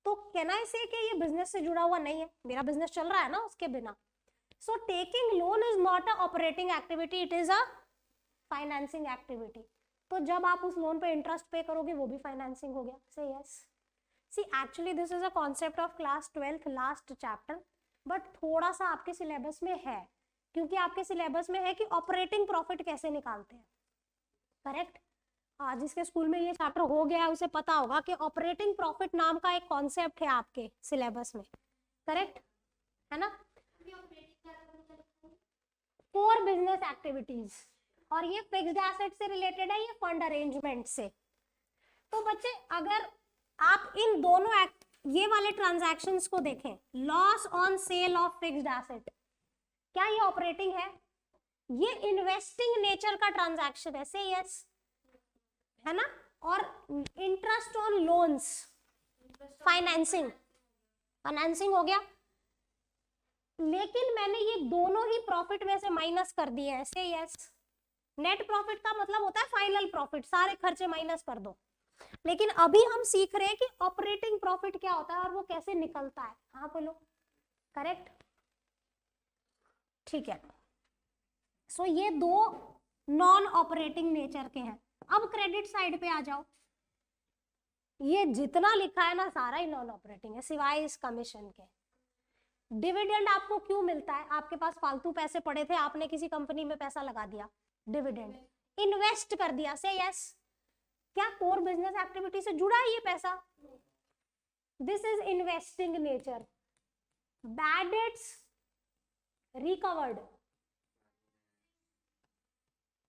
तो कैन आई से कि ये बिजनेस से जुड़ा हुआ नहीं है? मेरा बिजनेस चल रहा है ना उसके बिना। So taking loan is not a operating activity, it is a financing activity. तो जब आप उस लोन पे इंटरेस्ट पे करोगे वो भी फाइनेंसिंग हो गया। Say yes. See actually this is a concept of class 12th last chapter, but थोड़ा सा आपके सिलेबस में है, क्योंकि आपके सिलेबस में है कि ऑपरेटिंग प्रॉफिट कैसे निकालते हैं। करेक्ट? जिसके स्कूल में ये चैप्टर हो गया है उसे पता होगा कि ऑपरेटिंग प्रॉफिट नाम का एक कॉन्सेप्ट है आपके सिलेबस में। करेक्ट है ना? कोर बिजनेस एक्टिविटीज, और ये फिक्स्ड एसेट से रिलेटेड है, ये फंड अरेंजमेंट से। तो बच्चे अगर आप इन दोनों ये वाले ट्रांजैक्शंस को देखें, loss on sale of fixed asset, क्या ये ऑपरेटिंग है? ये इन्वेस्टिंग नेचर का ट्रांजैक्शन है। से यस, है ना? और interest on loans, financing, financing हो गया। लेकिन मैंने ये दोनों ही प्रॉफिट में से माइनस कर दिए हैं। से यस, नेट प्रॉफिट का मतलब होता है फाइनल प्रॉफिट, सारे खर्चे माइनस कर दो। लेकिन अभी हम सीख रहे हैं कि ऑपरेटिंग प्रॉफिट क्या होता है और वो कैसे निकलता है। हाँ बोलो। करेक्ट? ठीक है। सो ये दो नॉन ऑपरेटिंग नेचर के हैं। अब क्रेडिट साइड पे आ जाओ। ये जितना लिखा है ना सारा ही नॉन ऑपरेटिंग है सिवाय इस कमीशन के। डिविडेंड आपको क्यों मिलता है? आपके पास फालतू पैसे पड़े थे, आपने किसी कंपनी में पैसा लगा दिया, डिविडेंड इन्वेस्ट कर दिया। से यस, क्या कोर बिजनेस एक्टिविटी से जुड़ा है ये पैसा? This is investing nature. Bad debts recovered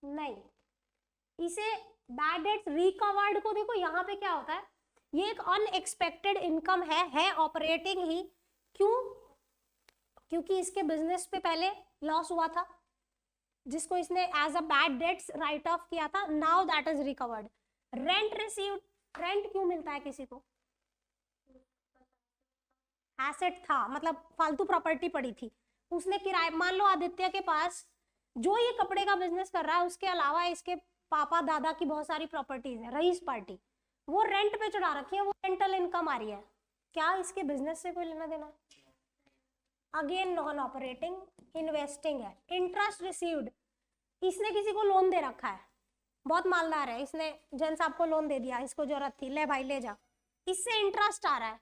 नहीं, इसे बैड डेट्स रिकवर्ड को देखो यहाँ पे क्या होता है, ये एक अनएक्सपेक्टेड इनकम है ऑपरेटिंग ही। क्यों? क्योंकि इसके बिजनेस पे पहले लॉस हुआ था जिसको इसने as a bad debts write off किया था, now that is recovered. Rent received, rent क्यों मिलता है किसी को? एसेट था, मतलब फालतू प्रॉपर्टी पड़ी थी, उसने किराए, मान लो आदित्य के पास जो ये कपड़े का बिजनेस कर रहा है उसके अलावा इसके पापा दादा की बहुत सारी प्रॉपर्टीज है, रईस पार्टी, वो रेंट पे चढ़ा रखी है, वो रेंटल इनकम आ रही है, क्या इसके बिजनेस से कोई लेना देना? अगेन नॉन ऑपरेटिंग, इन्वेस्टिंग है। इंटरेस्ट रिसीव्ड, इसने किसी को लोन दे रखा है, बहुत मालदार है, इसने जन साहब को लोन दे दिया, इसको जरूरत थी, ले भाई ले जा, इससे इंटरेस्ट आ रहा है,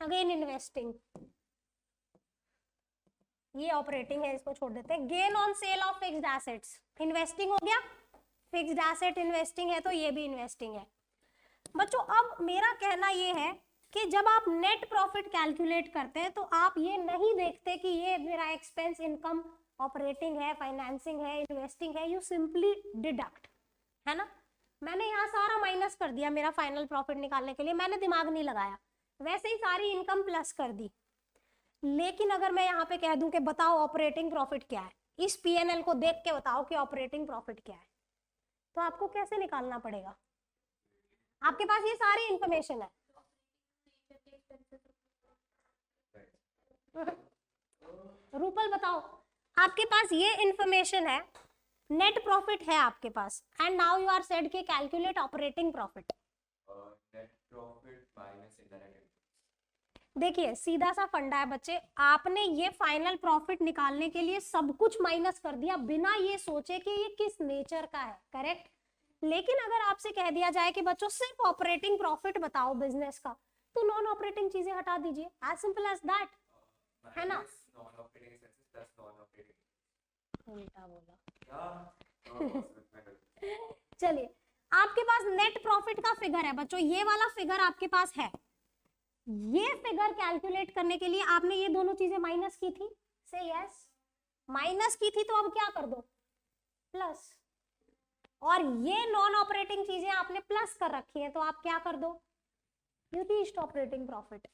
अगेन इन्वेस्टिंग, ये ऑपरेटिंग है, इसको छोड़ देते हैं। Gain on sale of fixed assets, investing हो गया, फिक्स्ड एसेट इन्वेस्टिंग है तो ये भी इन्वेस्टिंग है। बच्चों अब मेरा कहना ये है कि जब आप नेट प्रॉफिट कैलकुलेट करते हैं तो आप ये नहीं देखते कि ये मेरा एक्सपेंस इनकम ऑपरेटिंग है, फाइनेंसिंग है, इन्वेस्टिंग है, यू सिंपली डिडक्ट, है ना? मैंने यहाँ सारा माइनस कर दिया मेरा फाइनल प्रॉफिट निकालने के लिए, मैंने दिमाग नहीं लगाया, वैसे ही सारी इनकम प्लस कर दी। लेकिन अगर मैं यहाँ पे कह दूं कि बताओ ऑपरेटिंग प्रॉफिट क्या है, इस पीएनएल को देख के बताओ कि ऑपरेटिंग प्रॉफिट क्या है, तो आपको कैसे निकालना पड़ेगा? आपके पास ये सारी इंफॉर्मेशन है। रूपल बताओ, आपके पास ये इंफॉर्मेशन है, नेट प्रॉफिट है आपके पास, and now you are said कि calculate operating profit. Net profit minus indirect. देखिए सीधा सा फंडा है बच्चे, आपने ये फाइनल प्रॉफिट निकालने के लिए सब कुछ माइनस कर दिया बिना ये सोचे कि ये किस नेचर का है, करेक्ट। लेकिन अगर आपसे कह दिया जाए कि बच्चों सिर्फ ऑपरेटिंग प्रॉफिट बताओ बिजनेस का, तो नॉन ऑपरेटिंग चीजें हटा दीजिए, एज सिंपल एज दैट, है ना। Non operating expenses plus non operating. उल्टा बोला। क्या? चलिए, आपके पास नेट प्रॉफिट का फिगर है बच्चों, ये वाला फिगर आपके पास है। ये फिगर कैलकुलेट करने के लिए आपने ये दोनों चीजें माइनस की थी, से यस, माइनस की थी, तो अब क्या कर दो, प्लस। और ये नॉन ऑपरेटिंग चीजें आपने प्लस कर रखी हैं, तो आप क्या कर दो, you reached operating profit.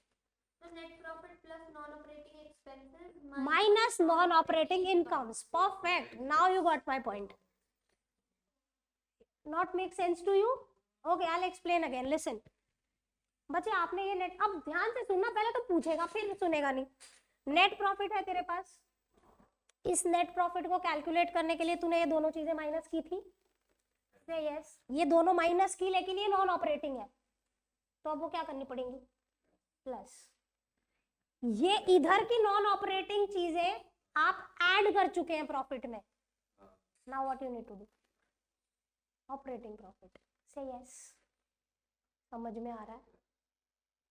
Net profit plus non operating expenses minus non operating incomes, perfect, now you got my point. Not make sense to you? Okay, I will explain again, listen. बच्चे आपने ये net, अब ध्यान से सुनना, पहले तो पूछेगा फिर सुनेगा नहीं। नेट प्रॉफिट है तेरे पास, इस नेट प्रॉफिट को कैलकुलेट करने के लिए तूने ये दोनों चीजें माइनस की थी, से यस, ये दोनों माइनस की, लेकिन ये नॉन ऑपरेटिंग है, तो अब वो क्या करनी पड़ेंगी, प्लस। ये इधर की नॉन ऑपरेटिंग चीजें आप ऐड कर चुके हैं प्रॉफिट में, now what you need to do, operating profit, say yes. समझ में आ रहा है?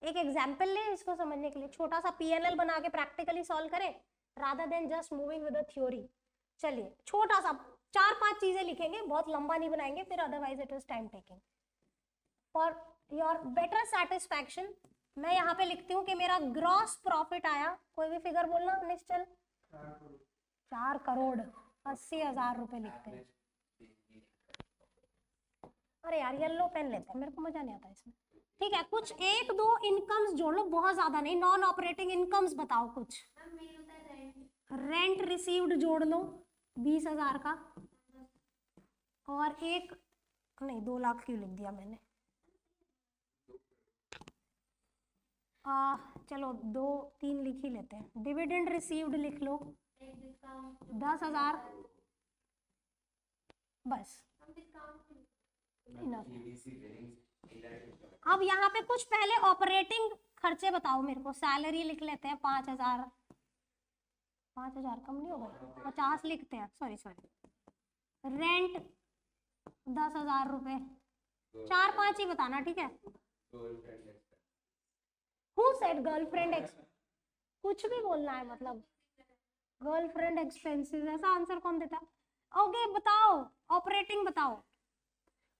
एक एग्जाम्पल ले इसको समझने के लिए, छोटा सा पीएनएल बना के प्रैक्टिकली सॉल्व करें rather than just moving with the theory. चलिए छोटा सा 4-5 चीजें लिखेंगे, बहुत लंबा नहीं बनाएंगे फिर, otherwise it is time taking. For your better satisfaction मैं यहाँ पे लिखती हूँ कि मेरा ग्रॉस प्रॉफिट आया, कोई भी फिगर बोलना निश्चल, 4,80,00,000 रुपए लिखते हैं। अरे यार येलो पेन लेते हैं, मेरे को मजा नहीं आता इसमें। ठीक है, कुछ 1-2 इनकम्स जोड़ लो, बहुत ज्यादा नहीं, नॉन ऑपरेटिंग इनकम्स बताओ कुछ। रेंट रिसीव्ड जोड़ लो 20,000 का, और एक नहीं 2 लाख क्यों लिख दिया मैंने, चलो 2-3 लिख ही लेते हैं। डिविडेंड रिसीव्ड लिख लो 10,000, बस। अब यहाँ पे कुछ पहले ऑपरेटिंग खर्चे बताओ मेरे को, सैलरी लिख लेते हैं 5,000, 5,000 कम नहीं होगा, 50 लिखते हैं, सॉरी। रेंट 10,000 रुपए, 4-5 ही बताना, ठीक है। Who said गर्लफ्रेंड कुछ भी बोलना है, मतलब गर्लफ्रेंड एक्सपेंसेस, ऐसा आंसर कौन देता? ओके बताओ, ऑपरेटिंग बताओ,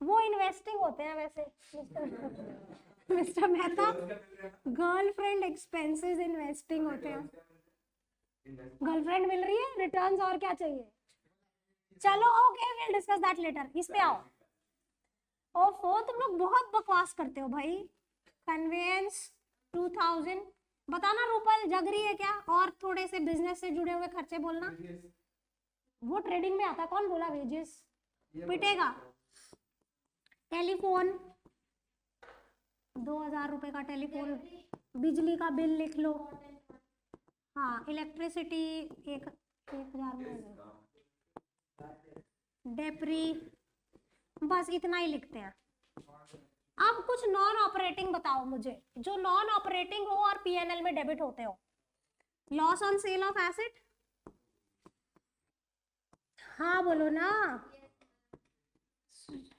वो इन्वेस्टिंग होते हैं वैसे mister Mehta, girlfriend expenses investing होते हैं। गर्लफ्रेंड मिल रही है, रिटर्न्स और क्या चाहिए? चलो okay, will discuss that later. इस पे आओ। ओफो तुम लोग बहुत बकवास करते हो भाई। कन्वेंस 2000 बताना, रूपल जग रही है क्या? और थोड़े से बिजनेस से जुड़े हुए खर्चे बोलना, वो ट्रेडिंग में आता है। कौन बोला वेजेस? पिटेगा। टेलीफोन 2,000 रुपए का टेलीफोन, बिजली का बिल लिख लो, हाँ इलेक्ट्रिसिटी 1,000 में, डेप्री, बस इतना ही लिखते हैं। अब कुछ नॉन ऑपरेटिंग बताओ मुझे, जो नॉन ऑपरेटिंग हो और पीएनएल में डेबिट होते हो। Loss on sale of asset, हाँ बोलो ना,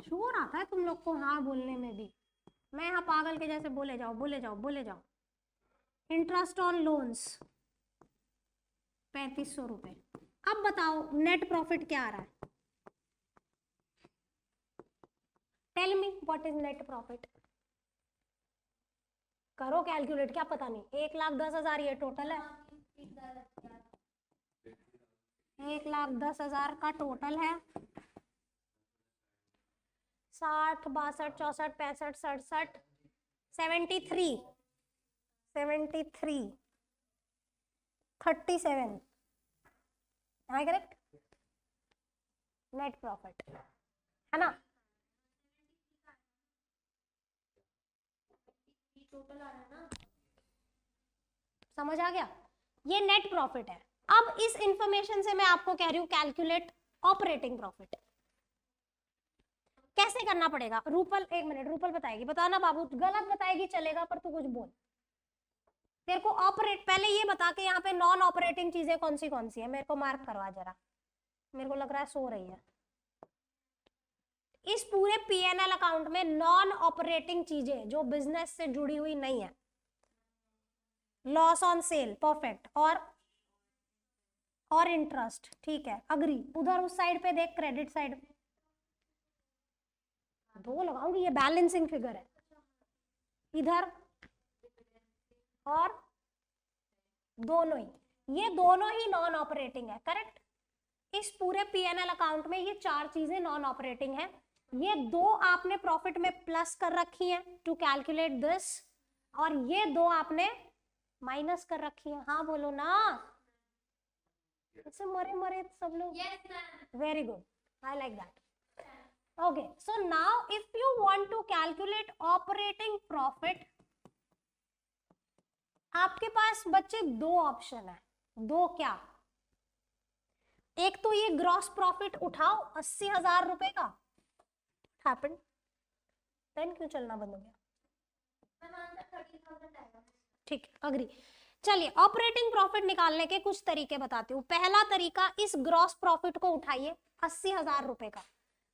शोर आता है तुम लोग को हाँ बोलने में भी। मैं यहाँ पागल के जैसे बोले जाओ। इंटरेस्ट ऑन लोन्स 3,500 रुपए। अब बताओ नेट प्रॉफिट क्या आ रहा है? Tell me what is net profit. करो कैलकुलेट, क्या पता नहीं, 1,10,000 ये टोटल है, 1,10,000 का टोटल है, 60, 62, 64, 65, 67, 73, 37, am I correct? Net profit है ना? टोटल आ रहा है ना? समझ आ गया? ये नेट प्रॉफिट है। अब इस इंफॉर्मेशन से मैं आपको कह रही हूँ कैलकुलेट ऑपरेटिंग प्रॉफिट। कैसे करना पड़ेगा? रूपल, एक मिनट, रूपल बताएगी। बताना बाबू, गलत बताएगी चलेगा, पर तू कुछ बोल। तेरे को ऑपरेट, पहले ये बता के यहाँ पे नॉन ऑपरेटिंग चीजें कौन सी है, मेरे को मार्क करवा जरा। मेरे को लग रहा है सो रही है। इस पूरे P&L अकाउंट में नॉन ऑपरेटिंग चीजें जो बिजनेस से जुड़ी हुई नहीं है, लॉस ऑन सेल, परफेक्ट, और इंटरेस्ट, ठीक है, अग्री। उधर उस साइड पे देख, क्रेडिट साइड 2 लगाऊंगी, ये बैलेंसिंग फिगर है। इधर और दोनों ही, ये दोनों ही नॉन ऑपरेटिंग है, करेक्ट। इस पूरे P&L अकाउंट में ये 4 चीजें नॉन ऑपरेटिंग है। ये 2 आपने प्रॉफिट में प्लस कर रखी हैं टू कैलकुलेट दिस, और ये 2 आपने माइनस कर रखी है। हाँ बोलो ना, इससे मरे सब लोग। Yes, ma'am. Very good, I like that. Okay, so now if you want to calculate operating profit, आपके पास बच्चे 2 ऑप्शन है। 2 क्या? एक तो ये ग्रॉस प्रॉफिट उठाओ 80,000 रुपए का, हैपेंड, देन क्यों चलना बंद हो गया? मैम आंसर 30,000 आएगा। ठीक, अग्री। चलिए, ऑपरेटिंग प्रॉफिट निकालने के कुछ तरीके बताती हूँ। पहला तरीका, इस ग्रॉस प्रॉफिट को उठाइए 80,000 रुपए का।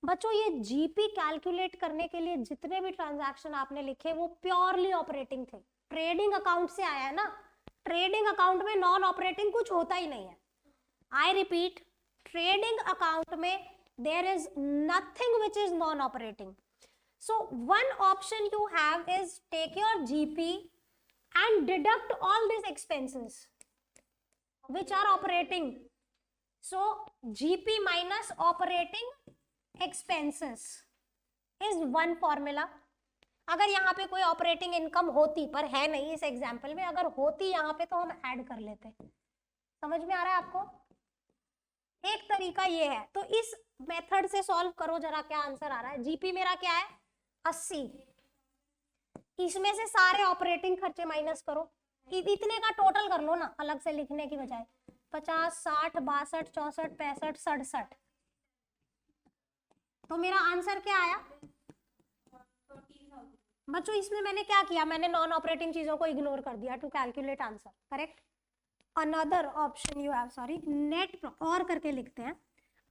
बच्चों, ये जीपी कैलकुलेट करने के लिए जितने भी ट्रांजैक्शन आपने लिखे वो प्योरली ऑपरेटिंग थे। ट्रेडिंग अकाउंट से आया है ना, ट्रेडिंग अकाउंट में नॉन ऑपरेटिंग कुछ होता ही नहीं है। आई रिपीट, ट्रेडिंग अकाउंट में there is nothing which is non-operating. So one option you have is take your GP and deduct all these expenses which are operating. So GP minus operating expenses is one formula. अगर यहाँ पे कोई operating income होती, पर है नहीं इस example में, अगर होती यहाँ पे तो हम ऐड कर लेते। समझ में आ रहा है आपको? एक तरीका ये है। तो इस मेथड से सॉल्व करो जरा, क्या आंसर आ रहा है। जीपी मेरा क्या है? 80। इसमें से सारे ऑपरेटिंग खर्चे माइनस करो, इतने का टोटल कर लो ना, अलग से लिखने की बजाय। 50, 60, 62, 64, 65, 67। तो मेरा आंसर क्या आया बच्चों? इसमें मैंने क्या किया, मैंने नॉन ऑपरेटिंग चीजों को इग्नोर कर दिया to calculate answer, correct. Another option you have, sorry, net और करके लिखते हैं।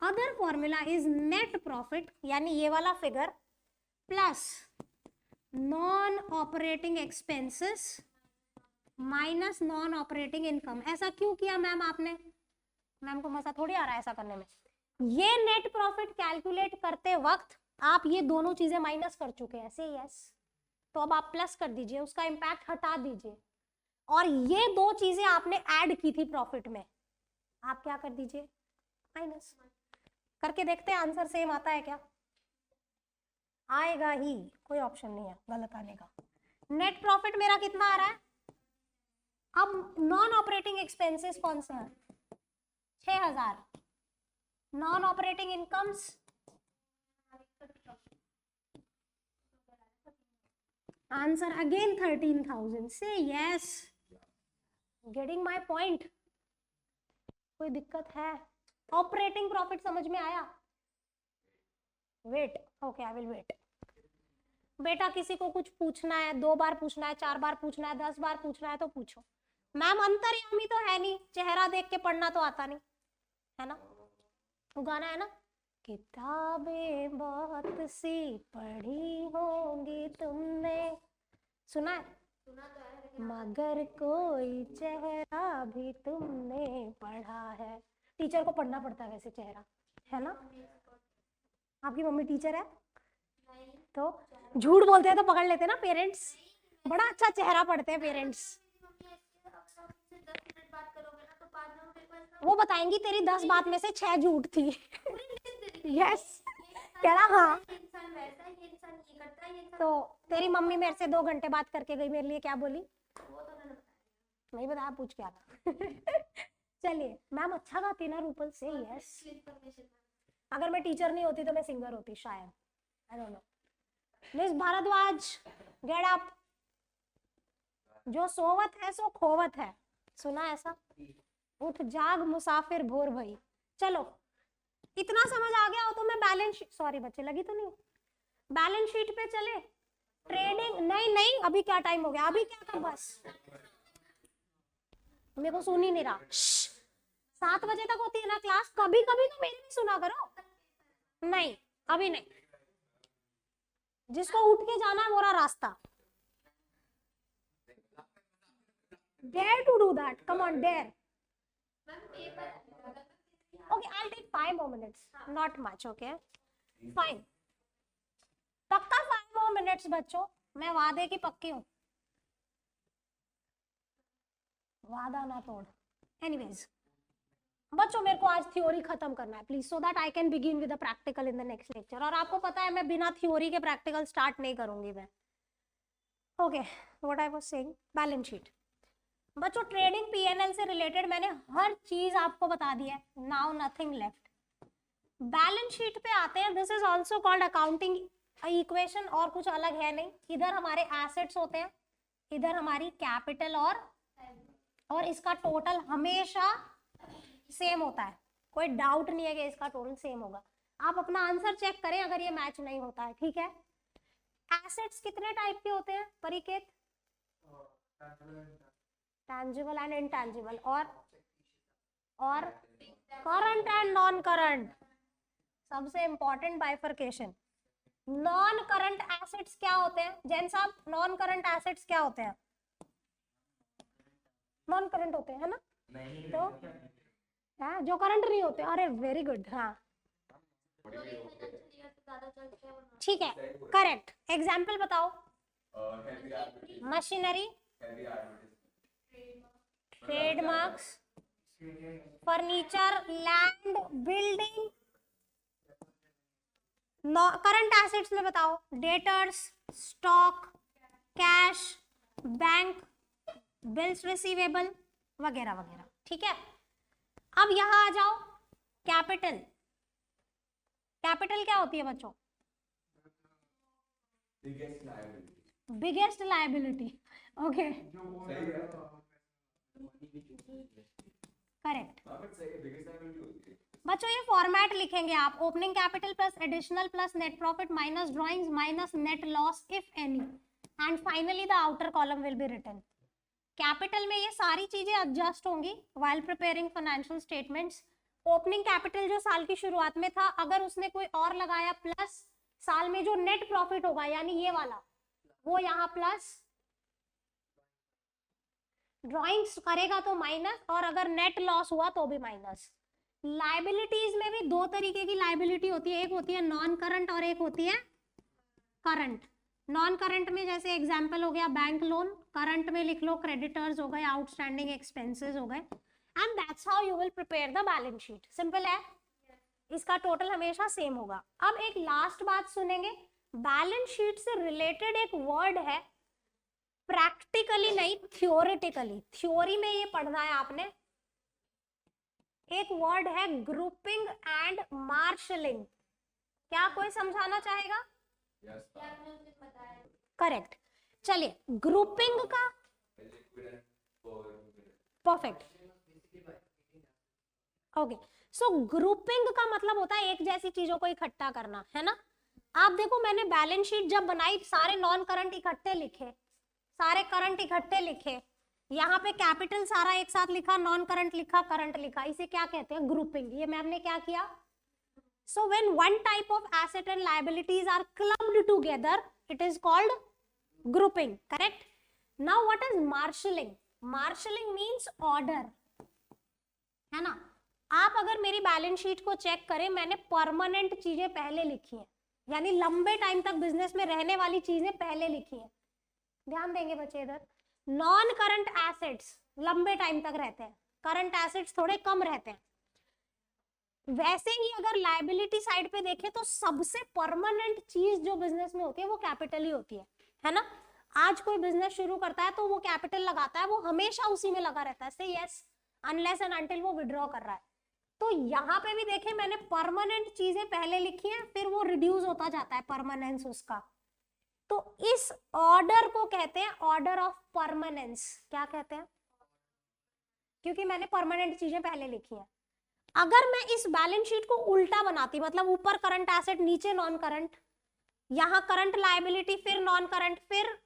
Other formula is net profit, यानी ये वाला figure plus non operating expenses minus non operating income. ऐसा क्यों किया मैम आपने? मैम को मजा थोड़ी आ रहा है ऐसा करने में। ये नेट प्रॉफिट कैलकुलेट करते वक्त आप ये दोनों चीजें माइनस कर चुके हैं, ऐसे यस। तो अब आप प्लस कर दीजिए, उसका इम्पैक्ट हटा दीजिए, और ये 2 चीजें आपने ऐड की थी प्रॉफिट में, आप क्या कर दीजिए? माइनस करके देखते हैं आंसर सेम आता है क्या। आएगा ही, कोई ऑप्शन नहीं है गलत आने का। नेट प्रॉफिट मेरा कितना आ रहा है? अब नॉन ऑपरेटिंग एक्सपेंसेस कौन से हैं? 6,000। Non operating incomes answer again 13,000। से यस, गेटिंग माय पॉइंट। कोई दिक्कत है? ऑपरेटिंग प्रॉफिट समझ में आया? Wait, okay, I will wait. बेटा किसी को कुछ पूछना है, 2 बार पूछना है, 4 बार पूछना है, 10 बार पूछना है तो पूछो। मैम अंतर्यामी तो है नहीं, चेहरा देख के पढ़ना तो आता नहीं है ना। वो गाना है ना, किताबें बहुत सी पढ़ी होंगी तुमने, सुना है? सुना तो है लेकिन मगर कोई चेहरा भी तुमने पढ़ा है। टीचर को पढ़ना पड़ता है वैसे चेहरा, है ना। आपकी मम्मी टीचर है नहीं। तो झूठ बोलते हैं तो पकड़ लेते हैं ना पेरेंट्स। बड़ा अच्छा चेहरा पढ़ते हैं पेरेंट्स। मम्मी ऐसे अगर आप मुझसे 10 मिनट बात करोगे ना तो 5 मिनट मेरे पास वो बताएंगी तेरी 10 बात में से 6 झूठ थी। पूरी लिस्ट दे दी। यस, कह रहा हाँ। इंसान वैसा है, ये तो तेरी मम्मी मेरे से 2 घंटे बात करके गई, मेरे लिए क्या बोली? वो तो मैंने बताया। नहीं बताया, पूछ के आना। चलिए, मैम अच्छा गाती ना रूपल से? यस। Information. अगर मैं टीचर नहीं होती तो मैं सिंगर होती शायद, I don't know. Miss Bhardwaj, get up. जो सोवत है सो खोवत है, सुना ऐसा? उठ जाग मुसाफिर भोर भई। चलो, इतना समझ आ गया हो तो मैं बैलेंस शीट, सॉरी बच्चे लगी तो नहीं, बैलेंस शीट पे चले। ट्रेडिंग नहीं नहीं, अभी क्या टाइम हो गया, अभी क्या कर, बस मेरे को सुन ही नहीं रहा। 7 बजे तक होती है ना क्लास, कभी कभी तो मेरी भी सुना करो। नहीं अभी नहीं, जिसको उठ के जाना है मोरा रास्ता। Dare to do that, come on dare. Ma'am paper Okay, I'll take 5 more minutes. Not much, okay? Fine. पक्का 5 more minutes बच्चों, मैं वादे की पक्की हूँ, वादा ना तोड़। Anyways, बच्चों मेरे को आज थ्योरी खत्म करना है please, so that I can begin with the practical in the next lecture. और आपको पता है मैं बिना थ्योरी के प्रैक्टिकल स्टार्ट नहीं करूंगी मैं। Okay, what I was saying, balance sheet. बच्चों ट्रेडिंग पीएनएल से रिलेटेड मैंने हर चीज आपको बता दी है, now nothing left. Balance sheet पे आते हैं, this is also called accounting equation, और कुछ अलग है नहीं। इधर हमारे एसेट्स होते हैं, इधर हमारी कैपिटल, और इसका टोटल हमेशा सेम होता है, कोई डाउट नहीं है कि इसका टोटल सेम होगा। आप अपना आंसर चेक करें अगर ये मैच नहीं होता है, ठीक है। एसेट्स कितने टाइप के होते हैं परिकेत? टैंजिबल एंड इनटैंजिबल, और करंट एंड नॉन करंट। सबसे important bifurcation, non current assets क्या होते हैं? जैन साहब, नॉन करंट एसेट्स क्या होते हैं? नॉन करंट होते हैं, है ना? तो हाँ, जो करंट नहीं होते। अरे वेरी गुड, हाँ ज्यादा चलते हैं। ठीक है, करेक्ट। एग्जाम्पल बताओ। Machinery, trademarks, furniture, land, building. Current assets में बताओ, debtors, stock, cash, bank, bills receivable वगैरह वगैरह, ठीक है। अब यहां आ जाओ, कैपिटल। कैपिटल क्या होती है बच्चों? Biggest liability. Okay, correct. बच्चों ये फॉर्मेट लिखेंगे आप, opening capital plus additional plus net profit minus drawings minus net loss if any, and finally the outer column will be written. Capital में ये सारी चीजें एडजस्ट होंगी while preparing financial statements. Opening capital जो साल की शुरुआत में था, अगर उसने कोई और लगाया प्लस, साल में जो नेट प्रॉफिट होगा यानी ये वाला, वो यहाँ प्लस, ड्राइंग्स करेगा तो माइनस, और अगर नेट लॉस हुआ तो भी माइनस। लाइबिलिटीज में भी 2 तरीके की लाइबिलिटी होती है, एक होती है नॉन करंट और एक होती है करंट। नॉन करंट में जैसे एग्जांपल हो गया बैंक लोन, करंट में लिख लो क्रेडिटर्स हो गए, आउटस्टैंडिंग एक्सपेंसेस हो गए, and that's how you will prepare the balance sheet. Simple है, इसका टोटल हमेशा सेम होगा। अब एक लास्ट बात सुनेंगे, बैलेंस शीट से रिलेटेड एक वर्ड है, प्रैक्टिकली नहीं थियोरेटिकली, थ्योरी में ये पढ़ना है आपने। एक वर्ड है ग्रुपिंग एंड मार्शलिंग। क्या कोई समझाना चाहेगा? करेक्ट। चलिए, ग्रुपिंग का, परफेक्ट, ओके। सो ग्रुपिंग का मतलब होता है एक जैसी चीजों को इकट्ठा करना, है ना। आप देखो मैंने बैलेंस शीट जब बनाई, सारे नॉन करंट इकट्ठे लिखे, सारे करंट इकट्ठे लिखे, यहाँ पे कैपिटल सारा एक साथ लिखा, नॉन करंट लिखा, करंट लिखा, इसे क्या कहते हैं? ग्रुपिंग। ये मैम ने क्या किया? So when one type of asset and liabilities are clubbed together, it is called grouping, correct? Now what is marshalling? Marshalling means order, है ना। आप अगर मेरी बैलेंस शीट को चेक करें, मैंने परमानेंट चीजें पहले लिखी हैं, यानी लंबे टाइम तक बिजनेस में रहने वाली चीजें पहले लिखी हैं। ध्यान देंगे बच्चे इधर, नॉन करंट एसेट्स लंबे टाइम तक रहते हैं, करंट एसेट्स थोड़े कम रहते हैं। वैसे ही अगर लायबिलिटी साइड पे देखें तो सबसे परमानेंट चीज जो बिजनेस में होती है वो कैपिटल ही होती है ना। आज कोई बिजनेस शुरू करता है तो वो कैपिटल लगाता है, वो हमेशा उसी में लगा रहता है, से यस, अनलेस एंड अनटिल वो विड्रॉ कर रहा है। तो यहाँ पे भी देखें मैंने परमानेंट चीजें पहले लिखी हैं, फिर वो रिड्यूस होता जाता है परमानेंस उसका। तो इस ऑर्डर को कहते हैं ऑर्डर ऑफ परमानेंस। क्या कहते हैं? क्योंकि मैंने परमानेंट चीजें पहले लिखी हैं। अगर मैं इस बैलेंस शीट को उल्टा बनाती, मतलब ऊपर करंट एसेट नीचे नॉन करंट, यहाँ करंट लायबिलिटी फिर नॉन करंट फिर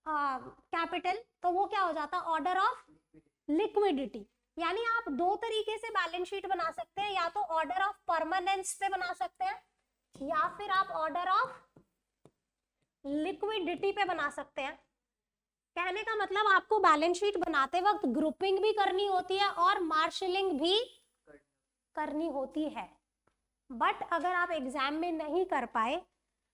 कैपिटल, तो वो क्या हो जाता? Order of liquidity. यानी आप दो तरीके से बैलेंस शीट बना सकते हैं, या तो ऑर्डर ऑफ परमानेंस पे बना सकते हैं या फिर आप ऑर्डर ऑफ लिक्विडिटी पे बना सकते हैं। कहने का मतलब आपको बैलेंस शीट बनाते वक्त ग्रुपिंग भी करनी होती है और मार्शलिंग भी करनी होती है। बट अगर आप एग्जाम में नहीं कर पाए,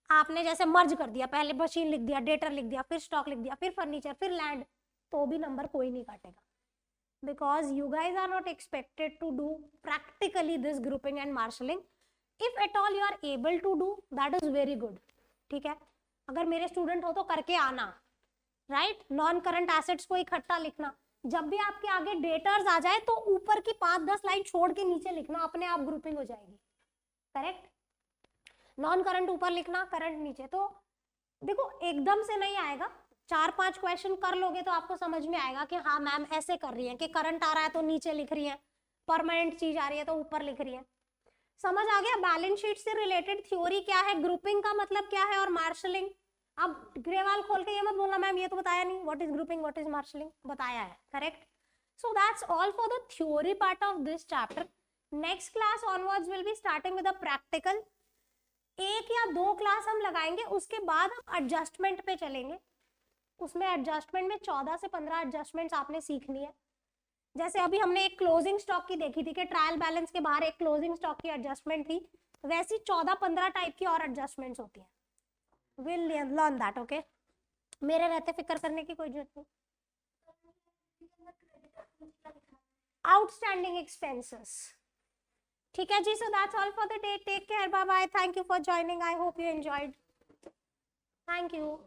आपने जैसे मर्ज कर दिया, पहले मशीन लिख दिया, डेटर लिख दिया, फिर स्टॉक लिख दिया, फिर फर्नीचर, फिर लैंड, तो भी नंबर कोई नहीं काटेगा, because you guys are not expected to do practically this grouping and marshalling. If at all you are able to do, that is very good. ठीक है, अगर मेरे स्टूडेंट हो तो करके आना, राइट। नॉन करंट एसेट्स को इकट्ठा लिखना, जब भी आपके आगे डेटर्स आ जाए तो ऊपर की 5-10 लाइन छोड़ के नीचे लिखना, अपने आप ग्रुपिंग हो जाएगी। करेक्ट, नॉन करंट ऊपर लिखना, करंट नीचे। तो देखो एकदम से नहीं आएगा, 4-5 क्वेश्चन कर लोगे तो आपको समझ में आएगा कि हाँ मैम ऐसे कर रही है कि करंट आ रहा है तो नीचे लिख रही है, परमानेंट चीज आ रही है तो ऊपर लिख रही है। समझ आ गया बैलेंस शीट से रिलेटेड थ्योरी क्या है, ग्रुपिंग का मतलब क्या है और मार्शलिंग। अब ग्रेवाल खोल के ये मत बोलना मैम ये तो बताया नहीं, what is grouping what is marshalling, बताया है। Correct, so that's all for the theory part of this chapter. Next class onwards will be starting with a practical. 1 या 2 क्लास हम लगाएंगे, उसके बाद हम एडजस्टमेंट पे चलेंगे। उसमें एडजस्टमेंट में 14 से 15 एडजस्टमेंट्स आपने सीखनी है। जैसे अभी हमने एक क्लोजिंग स्टॉक की देखी थी कि ट्रायल बैलेंस के बाहर एक क्लोजिंग स्टॉक की एडजस्टमेंट थी, वैसी 14-15 टाइप की और एडजस्टमेंट्स होती हैं। Will learn that, okay. मेरे रहते फिक्र करने की कोई जरूरत नहीं। आउटस्टैंडिंग एक्सपेंसेस, ठीक है जी। So that's all for the day, take care, bye bye, thank you for joining, I hope you enjoyed, thank you.